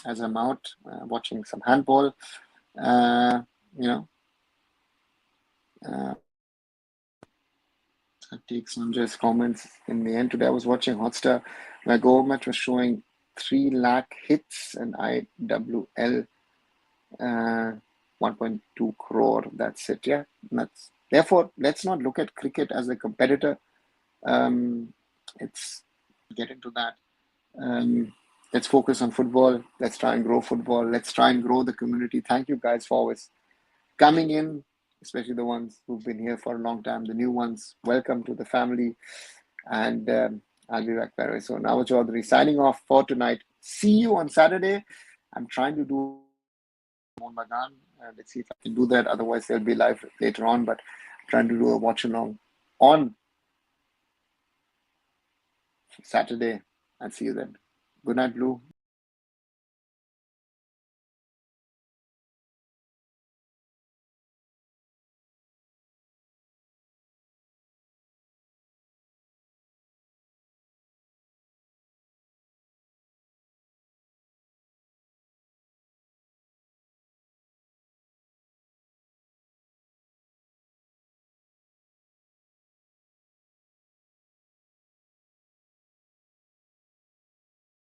as I'm out watching some handball. Uh, you know, uh, I take Sanjay's comments. In the end today, I was watching Hotstar. My government was showing 3 lakh hits and IWL 1.2 crore. That's it. Yeah, that's therefore let's not look at cricket as a competitor. It's get into that. Let's focus on football. Let's try and grow football. Let's try and grow the community. Thank you guys for always coming in, especially the ones who've been here for a long time. The new ones, welcome to the family. And I'll be back very soon. Nawaz Chaudhary signing off for tonight. See you on Saturday. I'm trying to do on Bagan. Let's see if I can do that. Otherwise, they'll be live later on. But I'm trying to do a watch along on Saturday. I'll see you then. Good night, Blue.